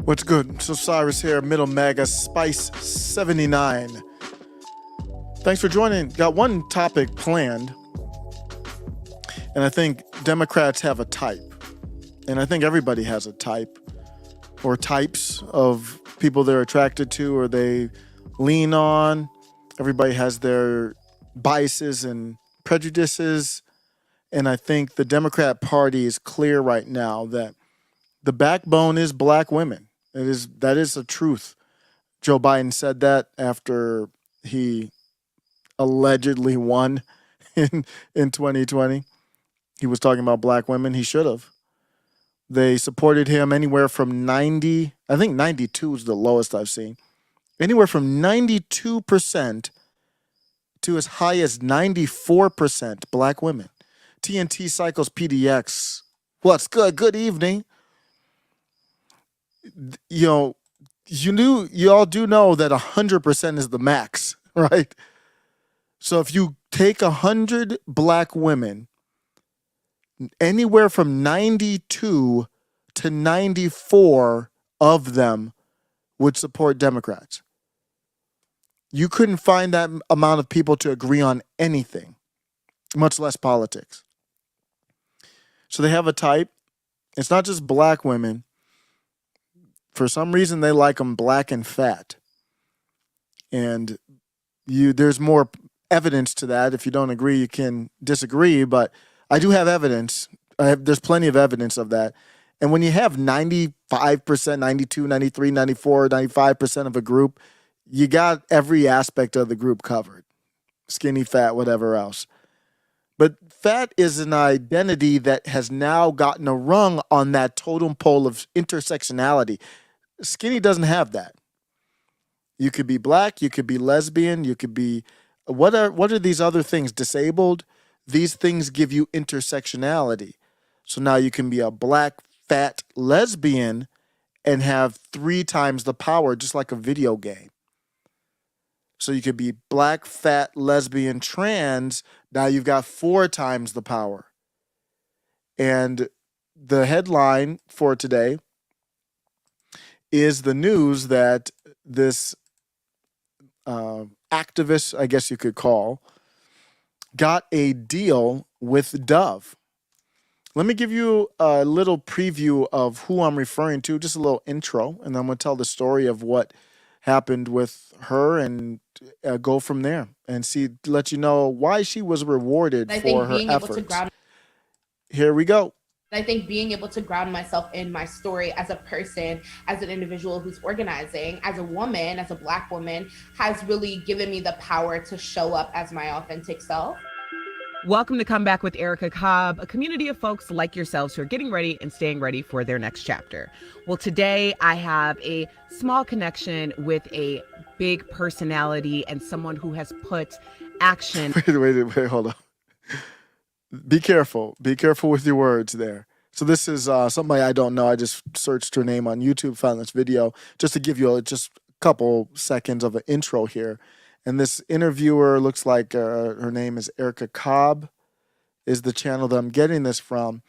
What's good? So Cyrus here, Middle Mega Spice 79. Thanks for joining. Got one topic planned, and I think Democrats have a type. And I think everybody has a type or types of people they're attracted to or they lean on. Everybody has their biases and prejudices. And I think the Democrat Party is clear right now that the backbone is black women. That is a truth. Joe Biden said that after he allegedly won in 2020. He was talking about black women. He should have. They supported him anywhere from 90, I think 92 is the lowest I've seen, anywhere from 92% to as high as 94% black women. TNT Cycles PDX. What's good? Good evening. You all do know that 100% is the max, right? So if you take 100 black women, anywhere from 92 to 94 of them would support Democrats. You couldn't find that amount of people to agree on anything, much less politics. So they have a type. It's not just black women. For some reason, they like them black and fat. And there's more evidence to that. If you don't agree, you can disagree. But I do have evidence. There's plenty of evidence of that. And when you have 95%, 92, 93, 94, 95% of a group, you got every aspect of the group covered. Skinny, fat, whatever else. But fat is an identity that has now gotten a rung on that totem pole of intersectionality. Skinny doesn't have that. You could be black, you could be lesbian, you could be what are these other things? Disabled? These things give you intersectionality. So now you can be a black, fat lesbian and have 3 times the power, just like a video game. So you could be black, fat, lesbian, trans. Now you've got 4 times the power. And the headline for today is the news that this activist, I guess you could call, got a deal with Dove. Let me give you a little preview of who I'm referring to, just a little intro, and then I'm going to tell the story of what happened with her and go from there and let you know why she was rewarded for her efforts. Here we go. I think being able to ground myself in my story as a person, as an individual who's organizing, as a woman, as a black woman, has really given me the power to show up as my authentic self. Welcome to Come Back with Erica Cobb, a community of folks like yourselves who are getting ready and staying ready for their next chapter. Well, today I have a small connection with a big personality and someone who has put action. Wait, hold on. Be careful. Be careful with your words there. So this is somebody I don't know. I just searched her name on YouTube, found this video, just to give you just a couple seconds of an intro here. And this interviewer looks like her name is Erica Cobb, is the channel that I'm getting this from.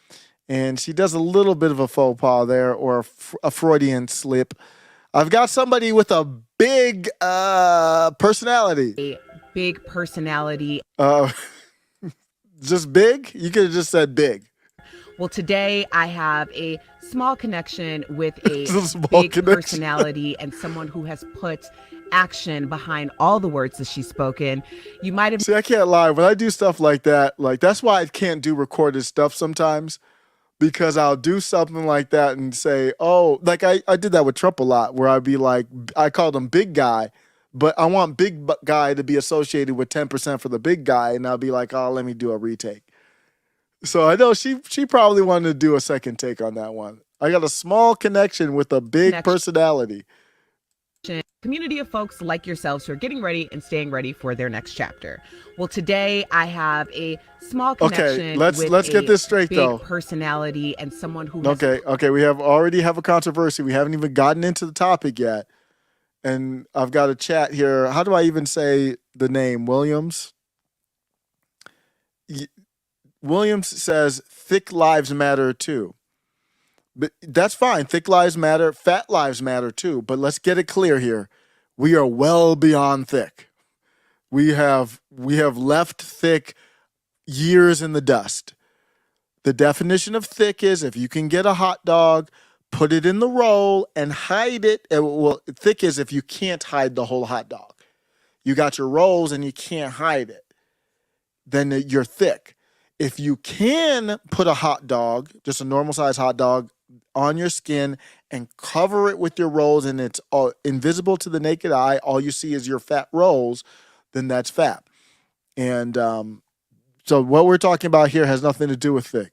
And she does a little bit of a faux pas there, or a Freudian slip. I've got somebody with a big personality. A big personality. Just big? You could have just said big. Well, today I have a small connection with a big personality and someone who has put action behind all the words that she's spoken. You might have... See, I can't lie. When I do stuff like that, that's why I can't do recorded stuff sometimes, because I'll do something like that and say, oh, like I did that with Trump a lot, where I'd be like, I called him big guy, but I want big guy to be associated with 10% for the big guy. And I'll be like, oh, let me do a retake. So I know she probably wanted to do a second take on that one. I got a small connection with a big personality. Community of folks like yourselves who are getting ready and staying ready for their next chapter. Well, today I have a small connection with let's get this straight, big personality and someone who Okay, we already have a controversy. We haven't even gotten into the topic yet. And I've got a chat here. How do I even say the name? Williams? Williams says, thick lives matter too. But that's fine. Thick lives matter. Fat lives matter too. But let's get it clear here. We are well beyond thick. We have left thick years in the dust. The definition of thick is if you can get a hot dog, put it in the roll and hide it. Well, thick is if you can't hide the whole hot dog. You got your rolls and you can't hide it. Then you're thick. If you can put a hot dog, just a normal size hot dog, on your skin and cover it with your rolls and it's all invisible to the naked eye, all you see is your fat rolls, then that's fat. And so what we're talking about here has nothing to do with thick.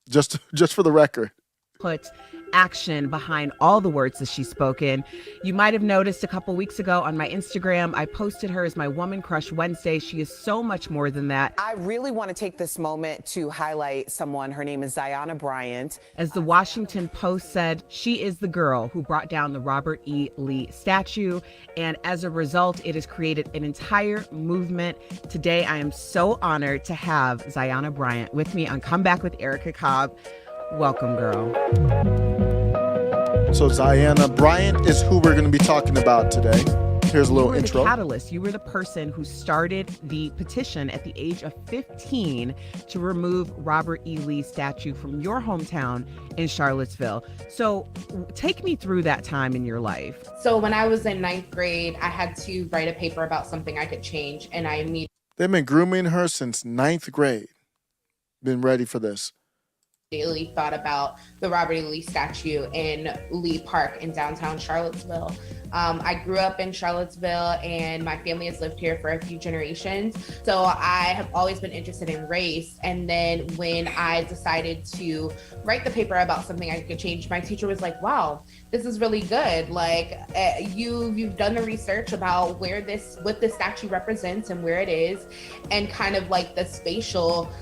Just for the record. Put action behind all the words that she's spoken. You might have noticed a couple weeks ago on my Instagram, I posted her as my Woman Crush Wednesday. She is so much more than that. I really want to take this moment to highlight someone. Her name is Zyahna Bryant. As the Washington Post said, she is the girl who brought down the Robert E. Lee statue. And as a result, it has created an entire movement. Today, I am so honored to have Zyahna Bryant with me on Come Back with Erica Cobb. Welcome, girl. So Zyahna Bryant is who we're going to be talking about today. Here's a little intro. You were the catalyst. You were the person who started the petition at the age of 15 to remove Robert E. Lee's statue from your hometown in Charlottesville. So take me through that time in your life. So when I was in 9th grade, I had to write a paper about something I could change, and I immediately They've been grooming her since 9th grade. Been ready for this. thought about the Robert E. Lee statue in Lee Park in downtown Charlottesville. I grew up in Charlottesville and my family has lived here for a few generations. So I have always been interested in race. And then when I decided to write the paper about something I could change, my teacher was like, wow, this is really good. Like you've done the research about what this statue represents and where it is, and kind of like the spatial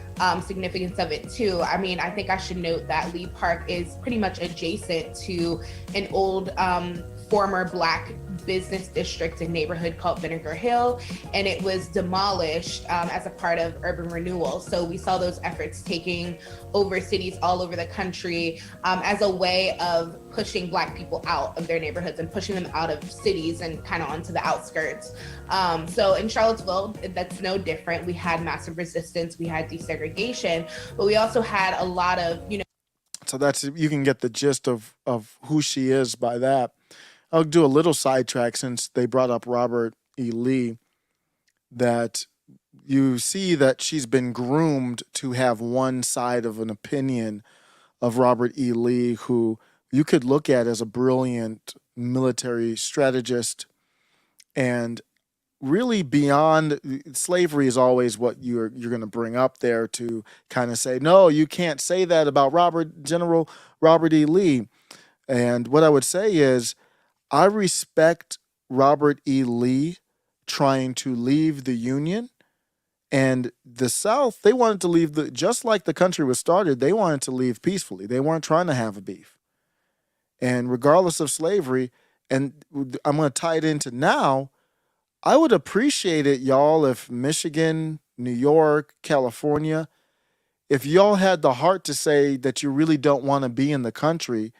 significance of it too. I mean, I think I should note that Lee Park is pretty much adjacent to an old former Black business district and neighborhood called Vinegar Hill, and it was demolished as a part of urban renewal. So we saw those efforts taking over cities all over the country as a way of pushing Black people out of their neighborhoods and pushing them out of cities and kind of onto the outskirts. So in Charlottesville, that's no different. We had massive resistance, we had desegregation, but we also had a lot of, So that's, you can get the gist of who she is by that. I'll do a little sidetrack since they brought up Robert E. Lee, that you see that she's been groomed to have one side of an opinion of Robert E. Lee, who you could look at as a brilliant military strategist, and really beyond slavery is always what you're going to bring up there to kind of say, no, you can't say that about General Robert E. Lee. And what I would say is, I respect Robert E. Lee trying to leave the Union, and the South, they wanted to leave just like the country was started, they wanted to leave peacefully. They weren't trying to have a beef. And regardless of slavery, and I'm going to tie it into now, I would appreciate it, y'all, if Michigan, New York, California, if y'all had the heart to say that you really don't want to be in the country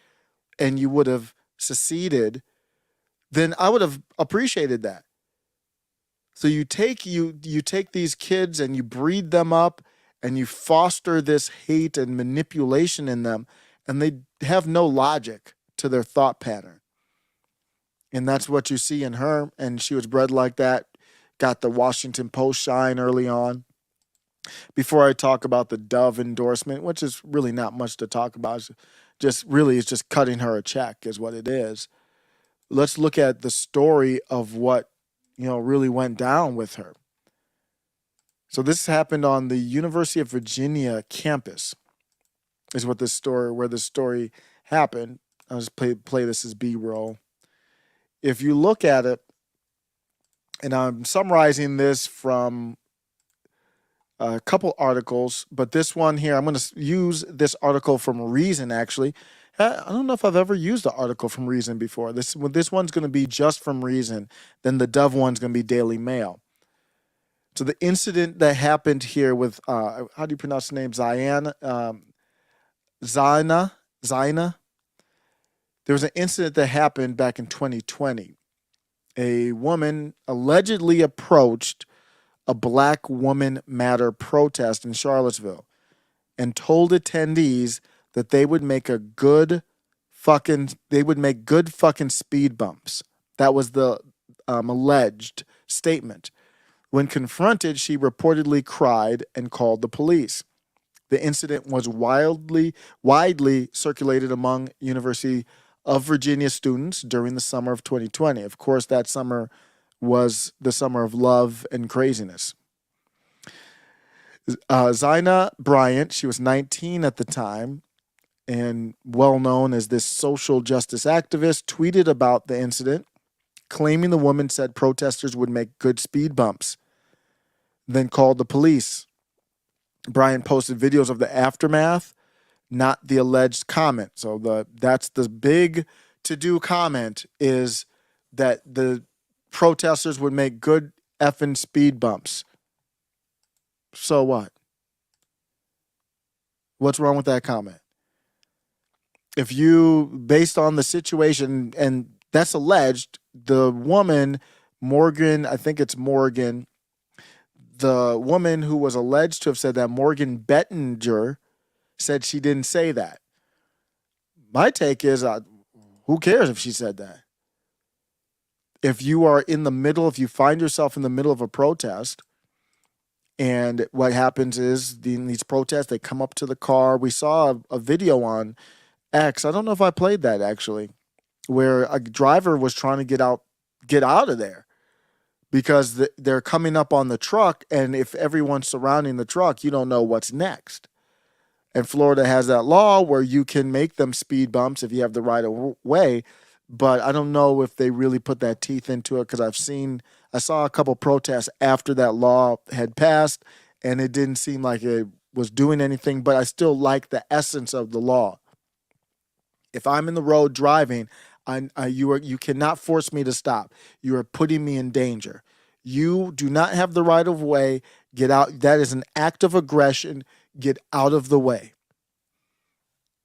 and you would have seceded, then I would have appreciated that. So you take these kids and you breed them up and you foster this hate and manipulation in them, and they have no logic to their thought pattern. And that's what you see in her, and she was bred like that, got the Washington Post shine early on. Before I talk about the Dove endorsement, which is really not much to talk about, it's just cutting her a check is what it is. Let's look at the story of what, really went down with her. So this happened on the University of Virginia campus, is where the story happened. I'll just play this as B-roll. If you look at it, and I'm summarizing this from a couple articles, but this one here, I'm going to use this article from Reason, actually. I don't know if I've ever used an article from Reason before. This one's going to be just from Reason. Then the Dove one's going to be Daily Mail. So the incident that happened here with, how do you pronounce the name? Zyahna. There was an incident that happened back in 2020. A woman allegedly approached a Black Woman Matter protest in Charlottesville and told attendees that they would make good fucking speed bumps. That was the alleged statement. When confronted, she reportedly cried and called the police. The incident was widely circulated among University of Virginia students during the summer of 2020. Of course, that summer was the summer of love and craziness. Zyahna Bryant, she was 19 at the time and well known as this social justice activist, tweeted about the incident, claiming the woman said protesters would make good speed bumps, then called the police. Bryant posted videos of the aftermath, not the alleged comment. So that's the big to-do comment, is that the protesters would make good effing speed bumps. So what? What's wrong with that comment? If you, based on the situation, and that's alleged, the woman, Morgan, I think it's Morgan, the woman who was alleged to have said that, Morgan Bettinger, said she didn't say that. My take is, who cares if she said that? If you are in the middle, if you find yourself in the middle of a protest, and what happens is in these protests, they come up to the car. We saw a video on X. I don't know if I played that actually, where a driver was trying to get out of there because they're coming up on the truck, and if everyone's surrounding the truck, you don't know what's next. And Florida has that law where you can make them speed bumps if you have the right of way, but I don't know if they really put that teeth into it, because I saw a couple protests after that law had passed, and it didn't seem like it was doing anything, but I still like the essence of the law. If I'm in the road driving, you cannot force me to stop. You are putting me in danger. You do not have the right of way. Get out. That is an act of aggression. Get out of the way.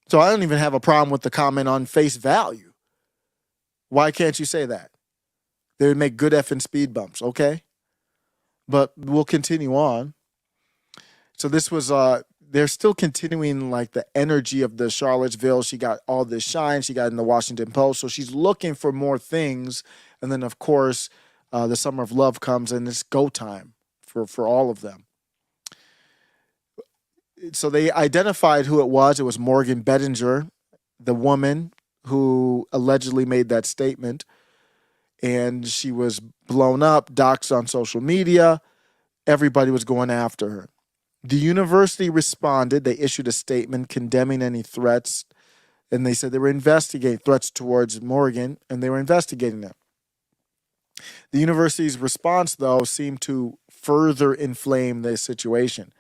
So I don't even have a problem with the comment on face value. Why can't you say that? They would make good effing speed bumps, okay? But we'll continue on. So this was they're still continuing like the energy of the Charlottesville. She got all this shine. She got in the Washington Post. So she's looking for more things. And then, of course, the Summer of Love comes, and it's go time for all of them. So they identified who it was. It was Morgan Bettinger, the woman who allegedly made that statement. And she was blown up, doxxed on social media. Everybody was going after her. The university responded. They issued a statement condemning any threats, and they said they were investigating threats towards Morgan, and they were investigating them. The university's response, though, seemed to further inflame the situation.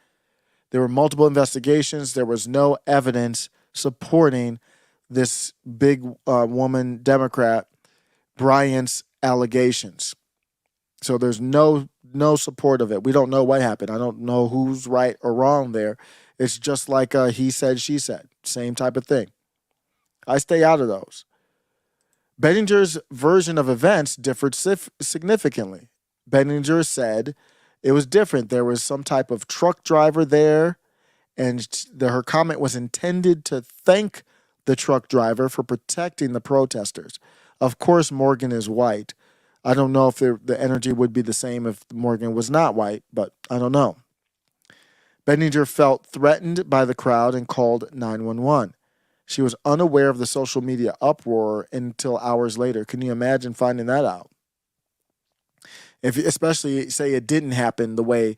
There were multiple investigations. There was no evidence supporting this big woman Democrat, Bryant's allegations. So there's no support of it. We don't know what happened. I don't know who's right or wrong there. It's just like he said, she said. Same type of thing. I stay out of those. Bettinger's version of events differed significantly. Bettinger said it was different. There was some type of truck driver there, and her comment was intended to thank the truck driver for protecting the protesters. Of course, Morgan is white. I don't know if the energy would be the same if Morgan was not white, but I don't know. Bettinger felt threatened by the crowd and called 911. She was unaware of the social media uproar until hours later. Can you imagine finding that out? Especially, say it didn't happen the way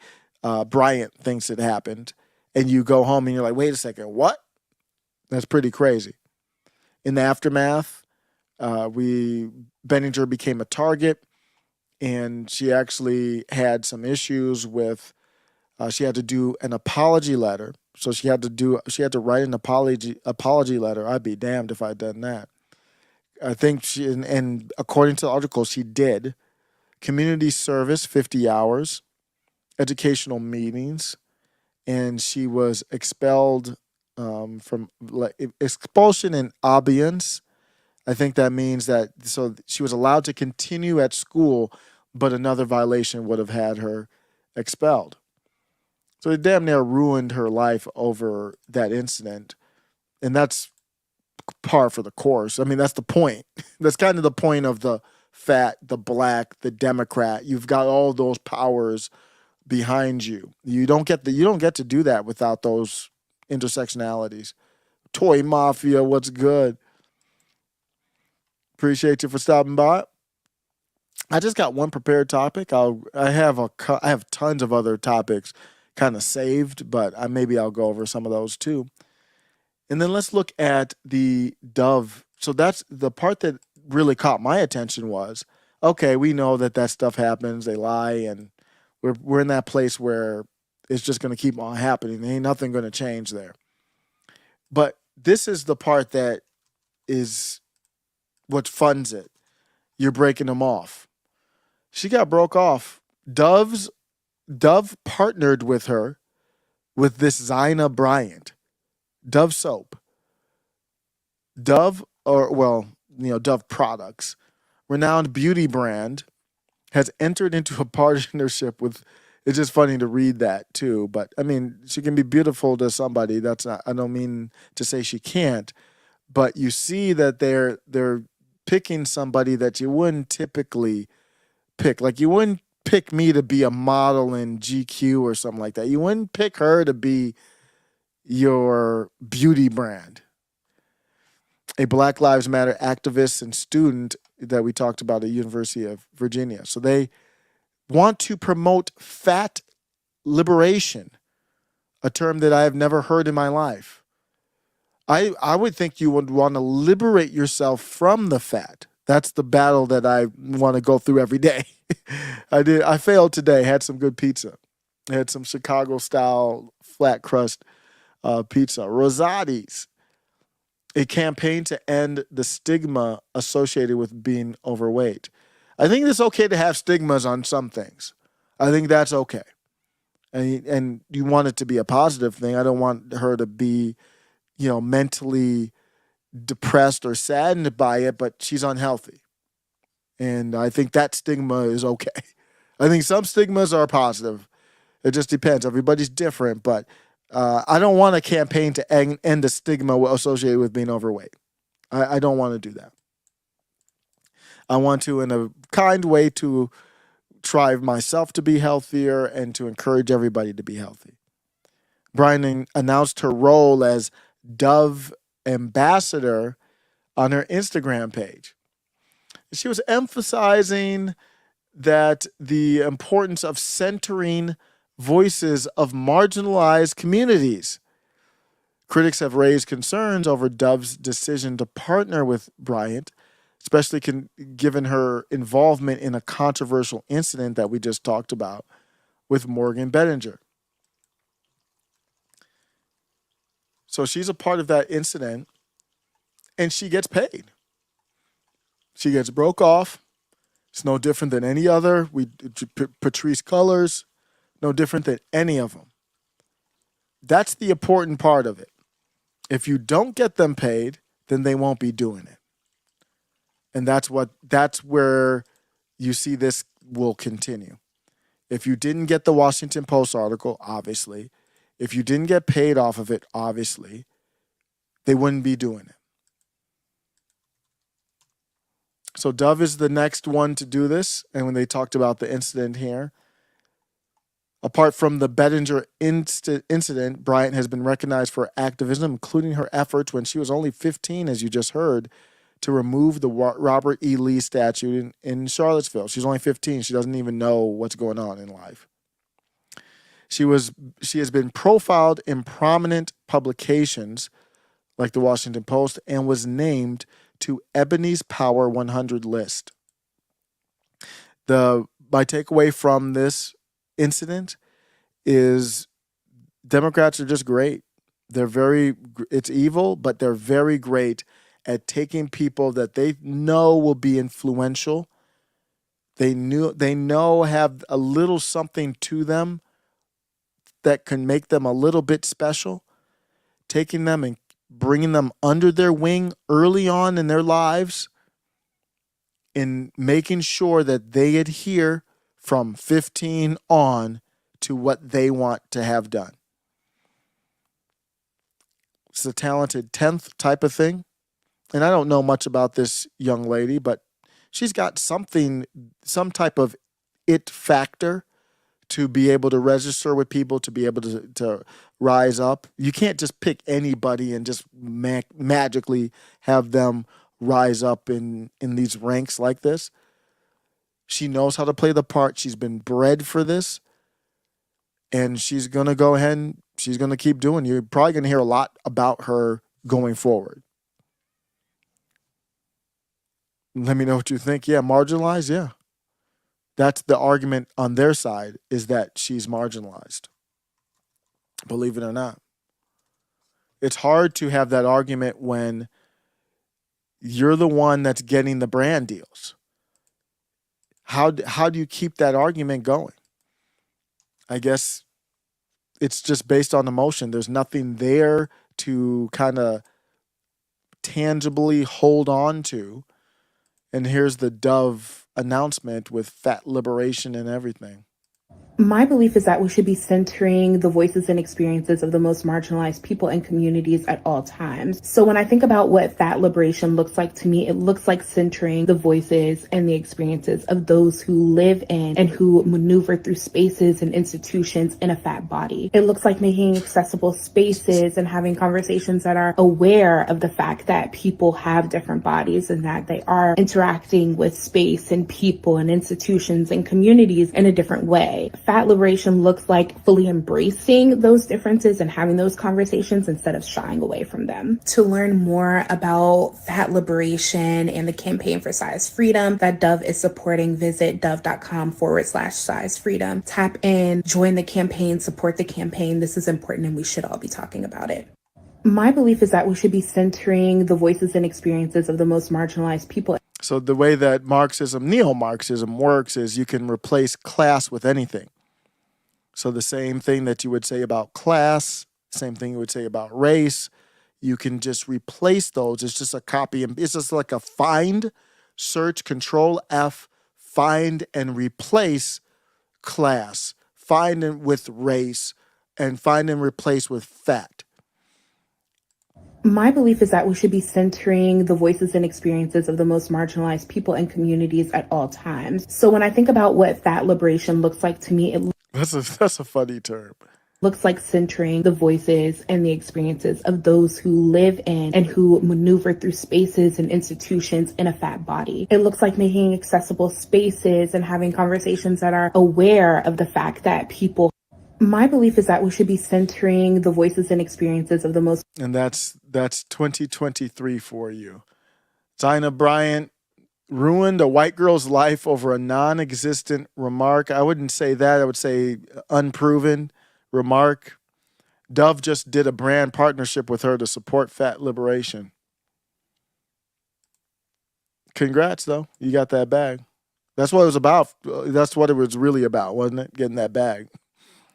Bryant thinks it happened, and you go home and you're like, wait a second, what? That's pretty crazy. In the aftermath, Bettinger became a target, and she actually had some issues with, she had to do an apology letter. So she had to write an apology letter. I'd be damned if I'd done that. I think and according to the article, she did. Community service, 50 hours, educational meetings, and she was expelled from expulsion and abeyance. I think that means that so she was allowed to continue at school, but another violation would have had her expelled. So it damn near ruined her life over that incident. And that's par for the course. I mean, that's the point. That's kind of the point of the fat, the black, the Democrat. You've got all those powers behind you. You don't get to do that without those intersectionalities. Toy Mafia, what's good? Appreciate you for stopping by. I just got one prepared topic. I have tons of other topics kind of saved, but maybe I'll go over some of those too. And then let's look at the dove. So that's the part that really caught my attention was, okay, we know that stuff happens. They lie, and we're in that place where it's just going to keep on happening. There ain't nothing going to change there. But this is the part that is what funds it. You're breaking them off. She got broke off. Dove partnered with her with this Zyahna Bryant. Dove soap. Dove products, renowned beauty brand, has entered into a partnership with, it's just funny to read that too, but I mean, she can be beautiful to somebody. I don't mean to say she can't, but you see that they're picking somebody that you wouldn't typically pick. Like you wouldn't pick me to be a model in GQ or something like that. You wouldn't pick her to be your beauty brand. A Black Lives Matter activist and student that we talked about at the University of Virginia. So they want to promote fat liberation, a term that I have never heard in my life. I would think you would want to liberate yourself from the fat. That's the battle that I want to go through every day. I failed today. Had some good pizza. I had some Chicago-style flat crust pizza. Rosati's, a campaign to end the stigma associated with being overweight. I think it's okay to have stigmas on some things. I think that's okay. And you want it to be a positive thing. I don't want her to be, mentally depressed or saddened by it, but she's unhealthy. And I think that stigma is okay. I think some stigmas are positive. It just depends. Everybody's different, but I don't want a campaign to end the stigma associated with being overweight. I don't want to do that. I want to, in a kind way, to try myself to be healthier and to encourage everybody to be healthy. Bryant announced her role as Dove ambassador on her Instagram page. She was emphasizing that the importance of centering voices of marginalized communities. Critics have raised concerns over Dove's decision to partner with Bryant, especially given her involvement in a controversial incident that we just talked about with Morgan Bettinger. So she's a part of that incident, and she gets paid. She gets broke off. It's no different than any other. Patrice Cullors, no different than any of them. That's the important part of it. If you don't get them paid, then they won't be doing it. And that's where you see this will continue. If you didn't get the Washington Post article, obviously, if you didn't get paid off of it, obviously, they wouldn't be doing it. So Dove is the next one to do this. And when they talked about the incident here, apart from the Bettinger incident, Bryant has been recognized for activism, including her efforts when she was only 15, as you just heard, to remove the Robert E. Lee statue in Charlottesville. She's only 15. She doesn't even know what's going on in life. She has been profiled in prominent publications like the Washington Post and was named to Ebony's Power 100 list. My takeaway from this incident is Democrats are just great. It's evil, but they're very great at taking people that they know will be influential. They know have a little something to them that can make them a little bit special, taking them and bringing them under their wing early on in their lives and making sure that they adhere from 15 on to what they want to have done. It's a talented 10th type of thing. And I don't know much about this young lady, but she's got something, some type of it factor to be able to register with people, to be able to rise up. You can't just pick anybody and just magically have them rise up in these ranks like this. She knows how to play the part. She's been bred for this. And she's going to go ahead and she's going to keep doing. You're probably going to hear a lot about her going forward. Let me know what you think. Yeah, marginalized? Yeah. That's the argument on their side, is that she's marginalized. Believe it or not. It's hard to have that argument when you're the one that's getting the brand deals. How do you keep that argument going? I guess it's just based on emotion. There's nothing there to kind of tangibly hold on to. And here's the Dove announcement with fat liberation and everything. My belief is that we should be centering the voices and experiences of the most marginalized people and communities at all times. So when I think about what fat liberation looks like to me, it looks like centering the voices and the experiences of those who live in and who maneuver through spaces and institutions in a fat body. It looks like making accessible spaces and having conversations that are aware of the fact that people have different bodies and that they are interacting with space and people and institutions and communities in a different way. Fat liberation looks like fully embracing those differences and having those conversations instead of shying away from them. To learn more about fat liberation and the campaign for size freedom that Dove is supporting, visit dove.com/size freedom. Tap in, join the campaign, support the campaign. This is important and we should all be talking about it. My belief is that we should be centering the voices and experiences of the most marginalized people. So the way that Marxism, neo-Marxism works is you can replace class with anything. So the same thing that you would say about class, same thing you would say about race, you can just replace those. It's just a copy, and it's just like a find, search, Control F, find and replace class, find and with race, and find and replace with fat. My belief is that we should be centering the voices and experiences of the most marginalized people and communities at all times. So when I think about what fat liberation looks like to me, it That's a funny term. looks like centering the voices and the experiences of those who live in and who maneuver through spaces and institutions in a fat body. It looks like making accessible spaces and having conversations that are aware of the fact that people. My belief is that we should be centering the voices and experiences of the most. And that's 2023 for you. Zyahna Bryant ruined a white girl's life over a non-existent remark. I wouldn't say that. I would say unproven remark. Dove just did a brand partnership with her to support fat liberation. Congrats, though. You got that bag. That's what it was about. That's what it was really about, wasn't it? Getting that bag.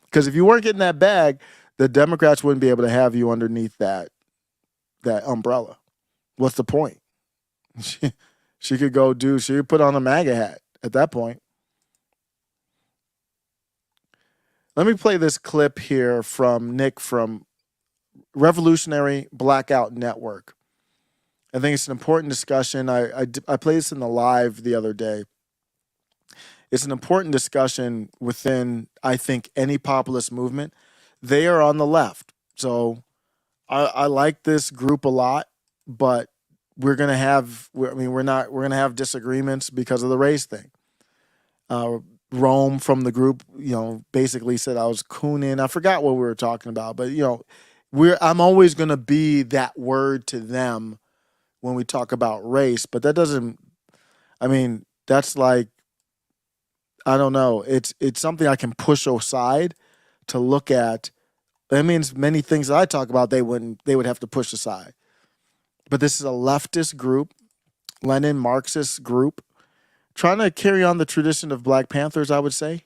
Because if you weren't getting that bag, the Democrats wouldn't be able to have you underneath that umbrella. What's the point? She could she could put on a MAGA hat at that point. Let me play this clip here from Nick from Revolutionary Blackout Network. I think it's an important discussion. I played this in the live the other day. It's an important discussion within, I think, any populist movement. They are on the left. So I like this group a lot, but we're going to have disagreements because of the race thing. Rome from the group, basically said I was cooning. I forgot what we were talking about, but I'm always going to be that word to them when we talk about race, but that doesn't, that's like, I don't know. It's something I can push aside to look at. That means many things that I talk about, they would have to push aside. But this is a leftist group, Lenin Marxist group, trying to carry on the tradition of Black Panthers, I would say,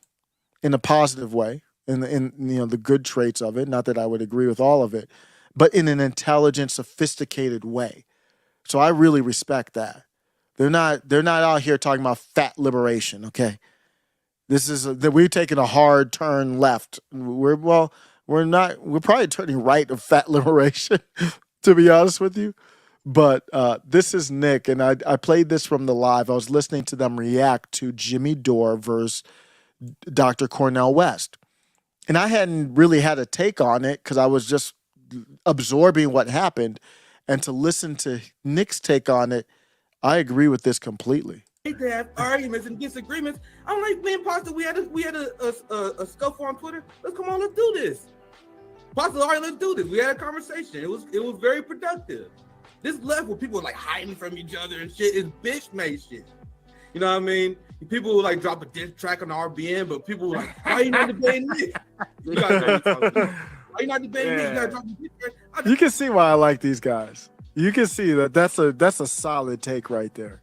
in a positive way, in the good traits of it. Not that I would agree with all of it, but in an intelligent, sophisticated way. So I really respect that. They're not out here talking about fat liberation, okay? This is that we're taking a hard turn left. We're probably turning right of fat liberation, to be honest with you. But this is Nick, and I played this from the live. I was listening to them react to Jimmy Dore versus Dr. Cornel West. And I hadn't really had a take on it because I was just absorbing what happened. And to listen to Nick's take on it, I agree with this completely. To have arguments and disagreements. I'm like, man, Pastor, we had a scuffle on Twitter. Let's do this. Pastor, all right, let's do this. We had a conversation. It was very productive. This level, people are like hiding from each other and shit is bitch made shit. You know what I mean? People will like drop a diss track on RBN, but people were like, why are you not debating this? You guys know what I'm talking about. Why are you not debating this? You gotta drop a diss track. You can see why I like these guys. You can see that's a solid take right there.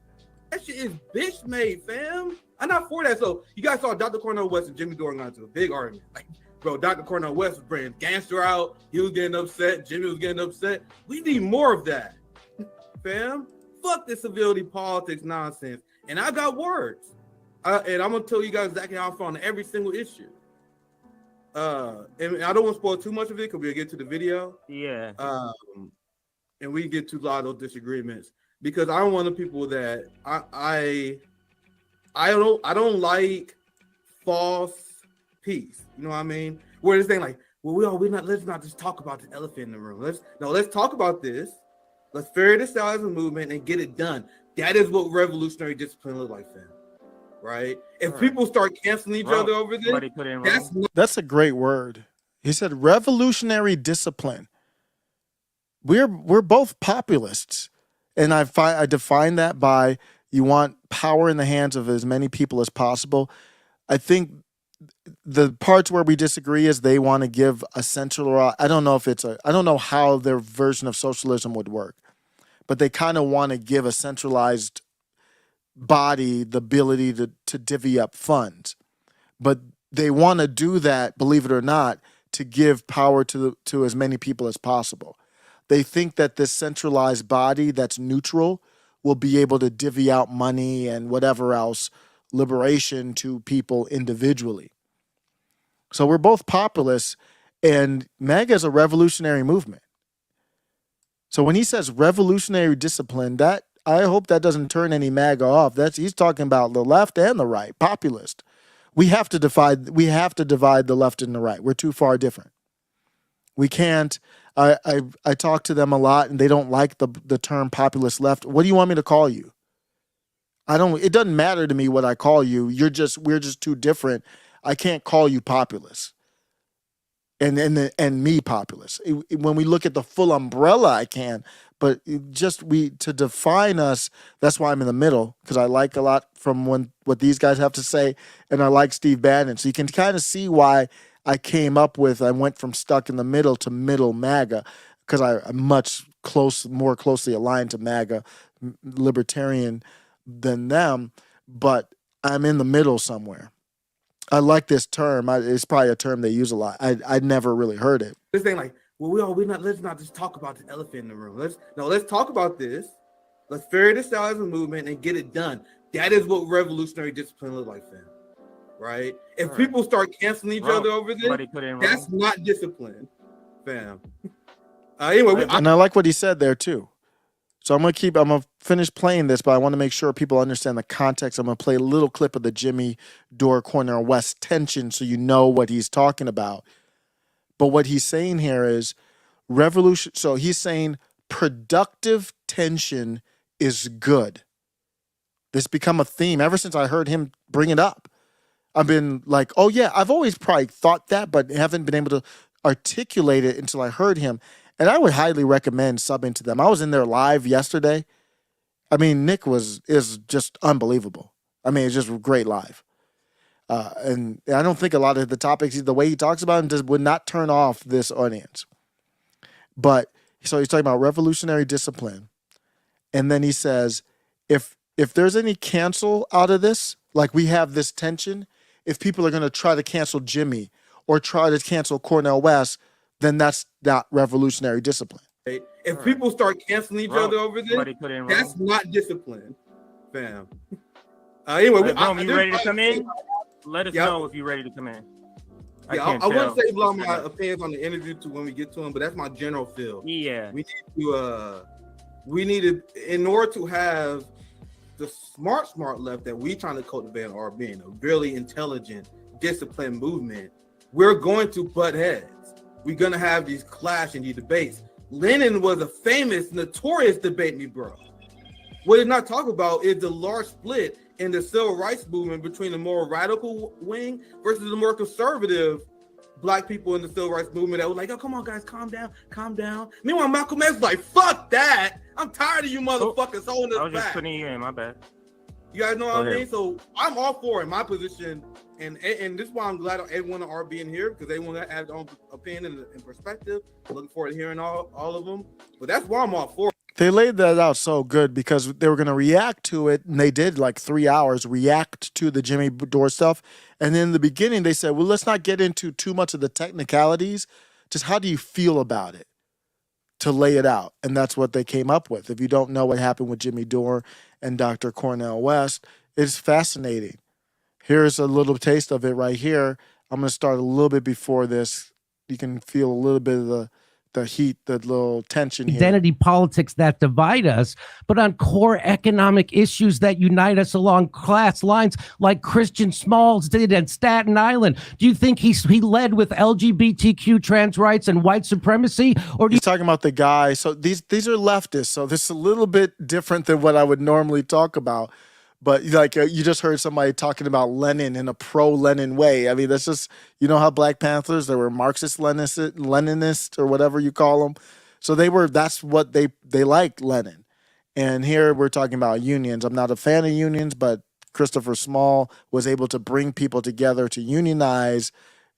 That shit is bitch made, fam. I'm not for that. So you guys saw Dr. Cornel West and Jimmy Dore got into a big argument. Like, bro, Dr. Cornel West was bringing gangster out. He was getting upset. Jimmy was getting upset. We need more of that, fam. Fuck this civility politics nonsense. And I got words. And I'm gonna tell you guys exactly how I feel on every single issue. And I don't want to spoil too much of it because we'll get to the video. Yeah. And we get to a lot of those disagreements because I'm one of the people that I don't like false peace. You know what I mean? Where this thing like, let's not just talk about the elephant in the room. Let's talk about this. Let's figure this out as a movement and get it done. That is what revolutionary discipline looks like, fam. Right? If people start canceling each other over this, that's a great word. He said revolutionary discipline. We're both populists, and I define that by you want power in the hands of as many people as possible. I think the parts where we disagree is they want to give a central. I don't know how their version of socialism would work, but they kind of want to give a centralized body the ability to divvy up funds, but they want to do that, believe it or not, to give power to as many people as possible. They think that this centralized body that's neutral will be able to divvy out money and whatever else, liberation to people individually. So we're both populists, and MAGA is a revolutionary movement. So when he says revolutionary discipline, that I hope that doesn't turn any MAGA off. He's talking about the left and the right, populist. We have to divide the left and the right. We're too far different. We can't. I talk to them a lot, and they don't like the term populist left. What do you want me to call you? It doesn't matter to me what I call you. We're just too different. I can't call you populist. And me populist. When we look at the full umbrella, I can. But to define us, that's why I'm in the middle, because I like a lot from what these guys have to say, and I like Steve Bannon. So you can kind of see why I went from stuck in the middle to middle MAGA, because I'm more closely aligned to MAGA, libertarian than them, but I'm in the middle somewhere. I like this term. It's probably a term they use a lot. I'd never really heard it. This thing like, let's not just talk about the elephant in the room. Let's talk about this. Let's figure this out as a movement and get it done. That is what revolutionary discipline looks like, fam. Right? If people start canceling each other over this, that's not discipline, fam. Anyway, and I like what he said there too. So I'm gonna finish playing this, but I want to make sure people understand the context. I'm gonna play a little clip of the Jimmy Dore Cornel West tension so you know what he's talking about. But what he's saying here is revolution. So he's saying productive tension is good. This become a theme ever since I heard him bring it up. I've been like, oh yeah, I've always probably thought that, but haven't been able to articulate it until I heard him. And I would highly recommend subbing to them. I was in there live yesterday. I mean, Nick is just unbelievable. I mean, it's just great live. And I don't think a lot of the topics, the way he talks about them, would not turn off this audience. But so he's talking about revolutionary discipline. And then he says, if there's any cancel out of this, like we have this tension, if people are going to try to cancel Jimmy or try to cancel Cornel West, then that's not revolutionary discipline. If people start canceling each other over this, that's not discipline, fam. Anyway, Rome, you ready to come in? Let us know if you're ready to come in. I wouldn't say blow my opinions on the interview to when we get to them, but that's my general feel. Yeah, we need to, in order to have the smart left that we trying to cultivate or being a really intelligent, disciplined movement, we're going to butt heads. We're gonna have these clash and these debates. Lenin was a famous, notorious debate me, bro. What it's not talking about is the large split in the civil rights movement between the more radical wing versus the more conservative Black people in the civil rights movement that was like, oh, come on, guys, calm down. Meanwhile, Malcolm X was like, fuck that. I'm tired of you motherfuckers holding us back. I was just putting you in, my bad. You guys know what I mean? So I'm all for it, my position. And this is why I'm glad everyone are being here, because they want to have their own opinion and perspective. Looking forward to hearing all of them. But that's why I'm all for it. They laid that out so good because they were going to react to it, and they did like 3 hours react to the Jimmy Dore stuff. And then in the beginning, they said, well, let's not get into too much of the technicalities. Just how do you feel about it? To lay it out. And that's what they came up with. If you don't know what happened with Jimmy Dore and Dr. Cornel West, it's fascinating. Here's a little taste of it right here. I'm going to start a little bit before this. You can feel a little bit of the heat, the little tension here. Identity politics that divide us, but on core economic issues that unite us along class lines, like Christian Smalls did at Staten Island. Do you think he led with LGBTQ, trans rights, and white supremacy? Or he's talking about the guy. So these are leftists. So this is a little bit different than what I would normally talk about. But like you just heard somebody talking about Lenin in a pro-Lenin way. I mean, that's just, you know how Black Panthers, they were Marxist-Leninist or whatever you call them. So that's what they liked Lenin. And here we're talking about unions. I'm not a fan of unions, but Christopher Small was able to bring people together to unionize.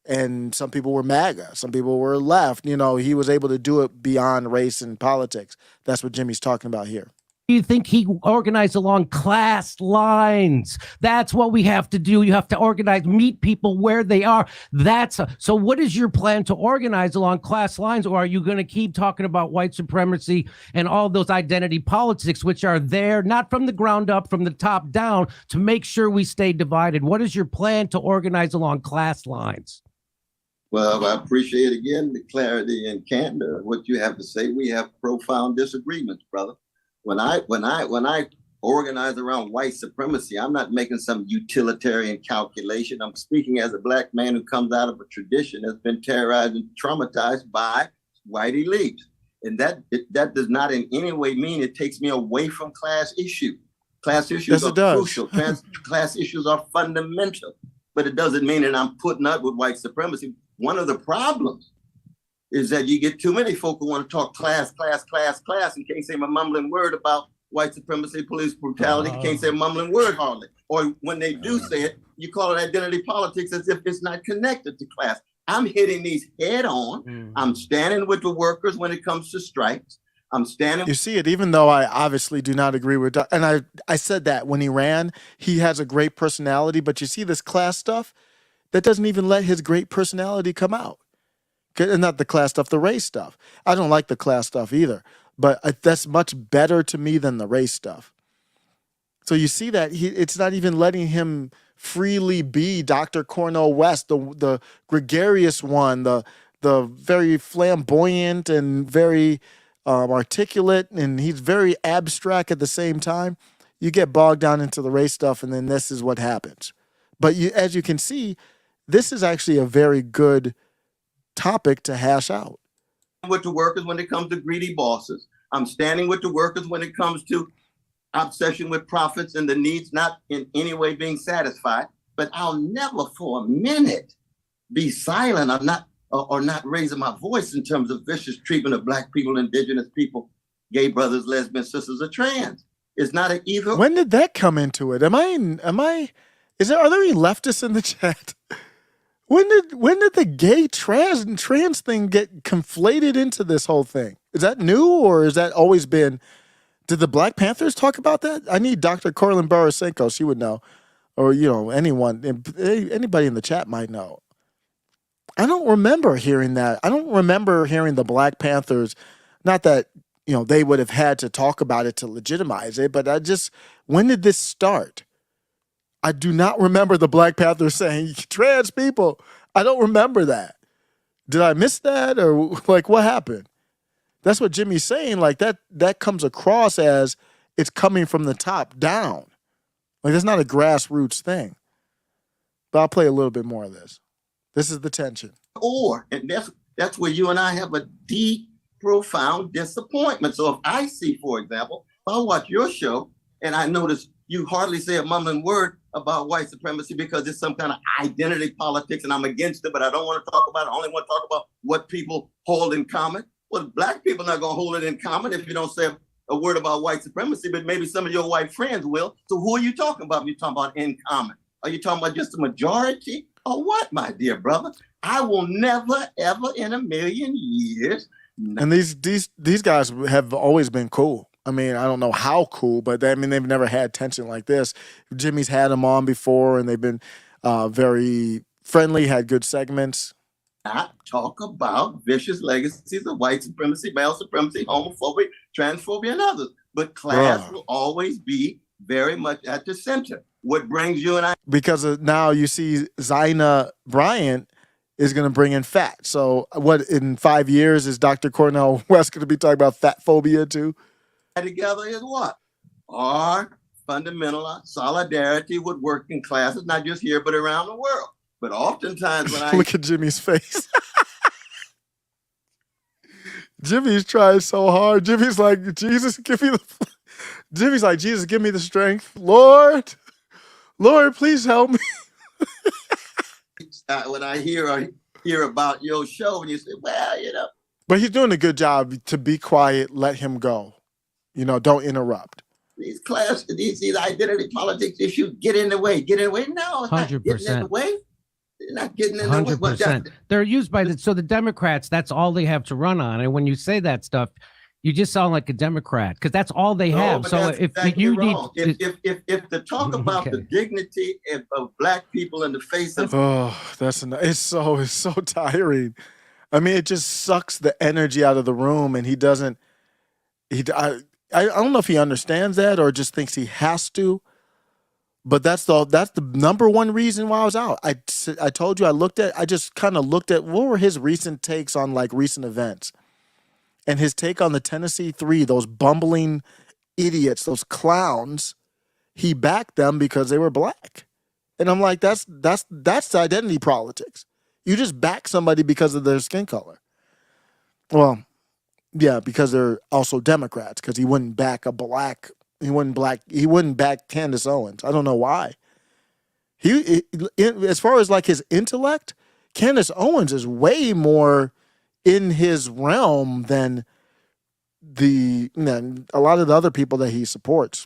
And some people were MAGA. Some people were left. You know, he was able to do it beyond race and politics. That's what Jimmy's talking about here. You think he organized along class lines? That's what we have to do. You have to organize, meet people where they are. So what is your plan to organize along class lines? Or are you going to keep talking about white supremacy and all those identity politics, which are there, not from the ground up, from the top down, to make sure we stay divided? What is your plan to organize along class lines? Well, I appreciate again the clarity and candor of what you have to say. We have profound disagreements, brother. When I organize around white supremacy, I'm not making some utilitarian calculation. I'm speaking as a Black man who comes out of a tradition that's been terrorized and traumatized by white elites. And that does not in any way mean it takes me away from class issues. Class issues are crucial. Class issues are fundamental, but it doesn't mean that I'm putting up with white supremacy. One of the problems is that you get too many folk who want to talk class, and can't say a mumbling word about white supremacy, police brutality, can't say a mumbling word hardly. Or when they do say it, you call it identity politics as if it's not connected to class. I'm hitting these head on. I'm standing with the workers when it comes to strikes. I'm standing. You see it, even though I obviously do not agree with, and I said that when he ran, he has a great personality, but you see this class stuff, that doesn't even let his great personality come out. Not the class stuff, the race stuff. I don't like the class stuff either, but that's much better to me than the race stuff. So you see that it's not even letting him freely be Dr. Cornel West, the gregarious one, the very flamboyant and very articulate, and he's very abstract at the same time. You get bogged down into the race stuff, and then this is what happens. But as you can see, this is actually a very good topic to hash out. With the workers when it comes to greedy bosses. I'm standing with the workers when it comes to obsession with profits and the needs not in any way being satisfied. But I'll never for a minute be silent or not raising my voice in terms of vicious treatment of Black people, indigenous people, gay brothers, lesbian sisters, or trans. It's not an either. When did that come into it? Are there any leftists in the chat? When did the gay trans thing get conflated into this whole thing? Is that new, or has that always been? Did the Black Panthers talk about that? I need Dr. Corlin Barasenko. She would know, or anybody in the chat might know. I don't remember hearing that. I don't remember hearing the Black Panthers, not that, they would have had to talk about it to legitimize it, but when did this start? I do not remember the Black Panthers saying trans people. I don't remember that. Did I miss that, or like what happened? That's what Jimmy's saying. Like that comes across as it's coming from the top down. Like it's not a grassroots thing. But I'll play a little bit more of this. This is the tension. And that's where you and I have a deep, profound disappointment. So if I see, for example, if I watch your show and I notice you hardly say a mumbling word about white supremacy because it's some kind of identity politics and I'm against it, but I don't want to talk about it. I only want to talk about what people hold in common. Well, Black people are not going to hold it in common if you don't say a word about white supremacy, but maybe some of your white friends will. So who are you talking about? You're talking about in common. Are you talking about just a majority or what, my dear brother? I will never, ever in a million years. And these guys have always been cool. I mean, I don't know how cool, but they've never had tension like this. Jimmy's had them on before, and they've been very friendly, had good segments. Not talk about vicious legacies of white supremacy, male supremacy, homophobia, transphobia, and others. But class will always be very much at the center. What brings you and I? Because now you see Zyahna Bryant is going to bring in fat. So what, in 5 years, is Dr. Cornel West going to be talking about fat phobia too? Together is what? Our fundamental solidarity with working classes, not just here, but around the world. But oftentimes when I look at Jimmy's face. Jimmy's trying so hard. Jimmy's like, Jesus, give me the strength. Lord, please help me. When I hear about your show and you say, well, But he's doing a good job to be quiet, let him go. Don't interrupt. These identity politics issues get in the way. No, it's 100%. Not getting in the way. They're not getting in the way. 100%. They're used by the Democrats, that's all they have to run on. And when you say that stuff, you just sound like a Democrat because that's all they have. So if exactly you wrong. need if to talk about the dignity of Black people in the face of it's so tiring. I mean, it just sucks the energy out of the room, and I don't know if he understands that or just thinks he has to, but that's the number one reason why I was out. I told you I just kind of looked at what were his recent takes on like recent events. And his take on the Tennessee Three, those bumbling idiots, those clowns, he backed them because they were Black. And I'm like, that's identity politics. You just back somebody because of their skin color. Well, yeah, because they're also Democrats, because he wouldn't back a Black, he wouldn't back Candace Owens. I don't know why. As far as like his intellect, Candace Owens is way more in his realm than a lot of the other people that he supports.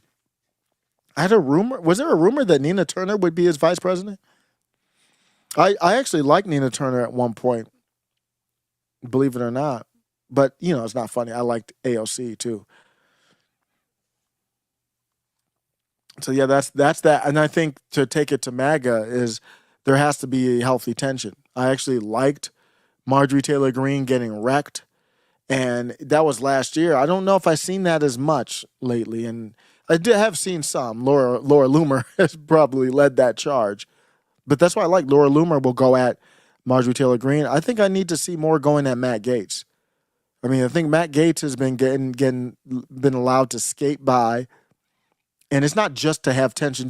I had a rumor. Was there a rumor that Nina Turner would be his vice president? I actually liked Nina Turner at one point, believe it or not. But, it's not funny. I liked AOC too. So, yeah, that's that. And I think to take it to MAGA is there has to be a healthy tension. I actually liked Marjorie Taylor Greene getting wrecked. And that was last year. I don't know if I've seen that as much lately. And I have seen some. Laura Loomer has probably led that charge. But that's why I like Laura Loomer will go at Marjorie Taylor Greene. I think I need to see more going at Matt Gaetz. I mean, I think Matt Gaetz has been been allowed to skate by. And it's not just to have tension,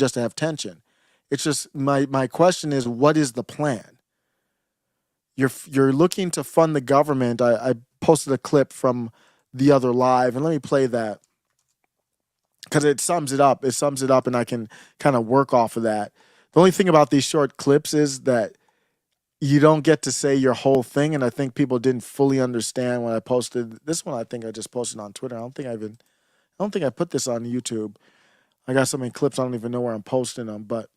It's just my question is, what is the plan? You're looking to fund the government. I posted a clip from the other live, and let me play that because it sums it up. And I can kind of work off of that. The only thing about these short clips is that you don't get to say your whole thing, and I think people didn't fully understand when I posted this one. I think I just posted on Twitter. I don't think I put this on YouTube. I got so many clips I don't even know where I'm posting them, but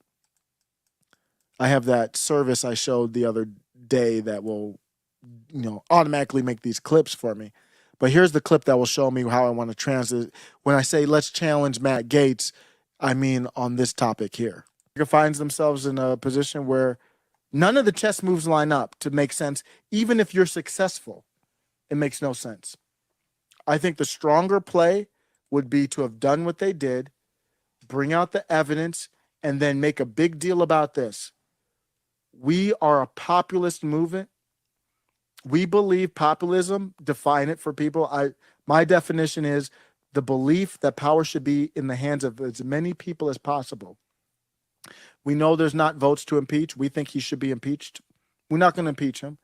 I have that service I showed the other day that will, automatically make these clips for me. But here's the clip that will show me how I want to translate. When I say let's challenge Matt Gaetz, I mean on this topic here. Finds themselves in a position where None of the chess moves line up to make sense. Even if you're successful, it makes no sense. I think the stronger play would be to have done what they did, bring out the evidence, and then make a big deal about this. We are a populist movement. We believe populism, define it for people. My definition is the belief that power should be in the hands of as many people as possible. We know there's not votes to impeach. We think he should be impeached. We're not going to impeach him.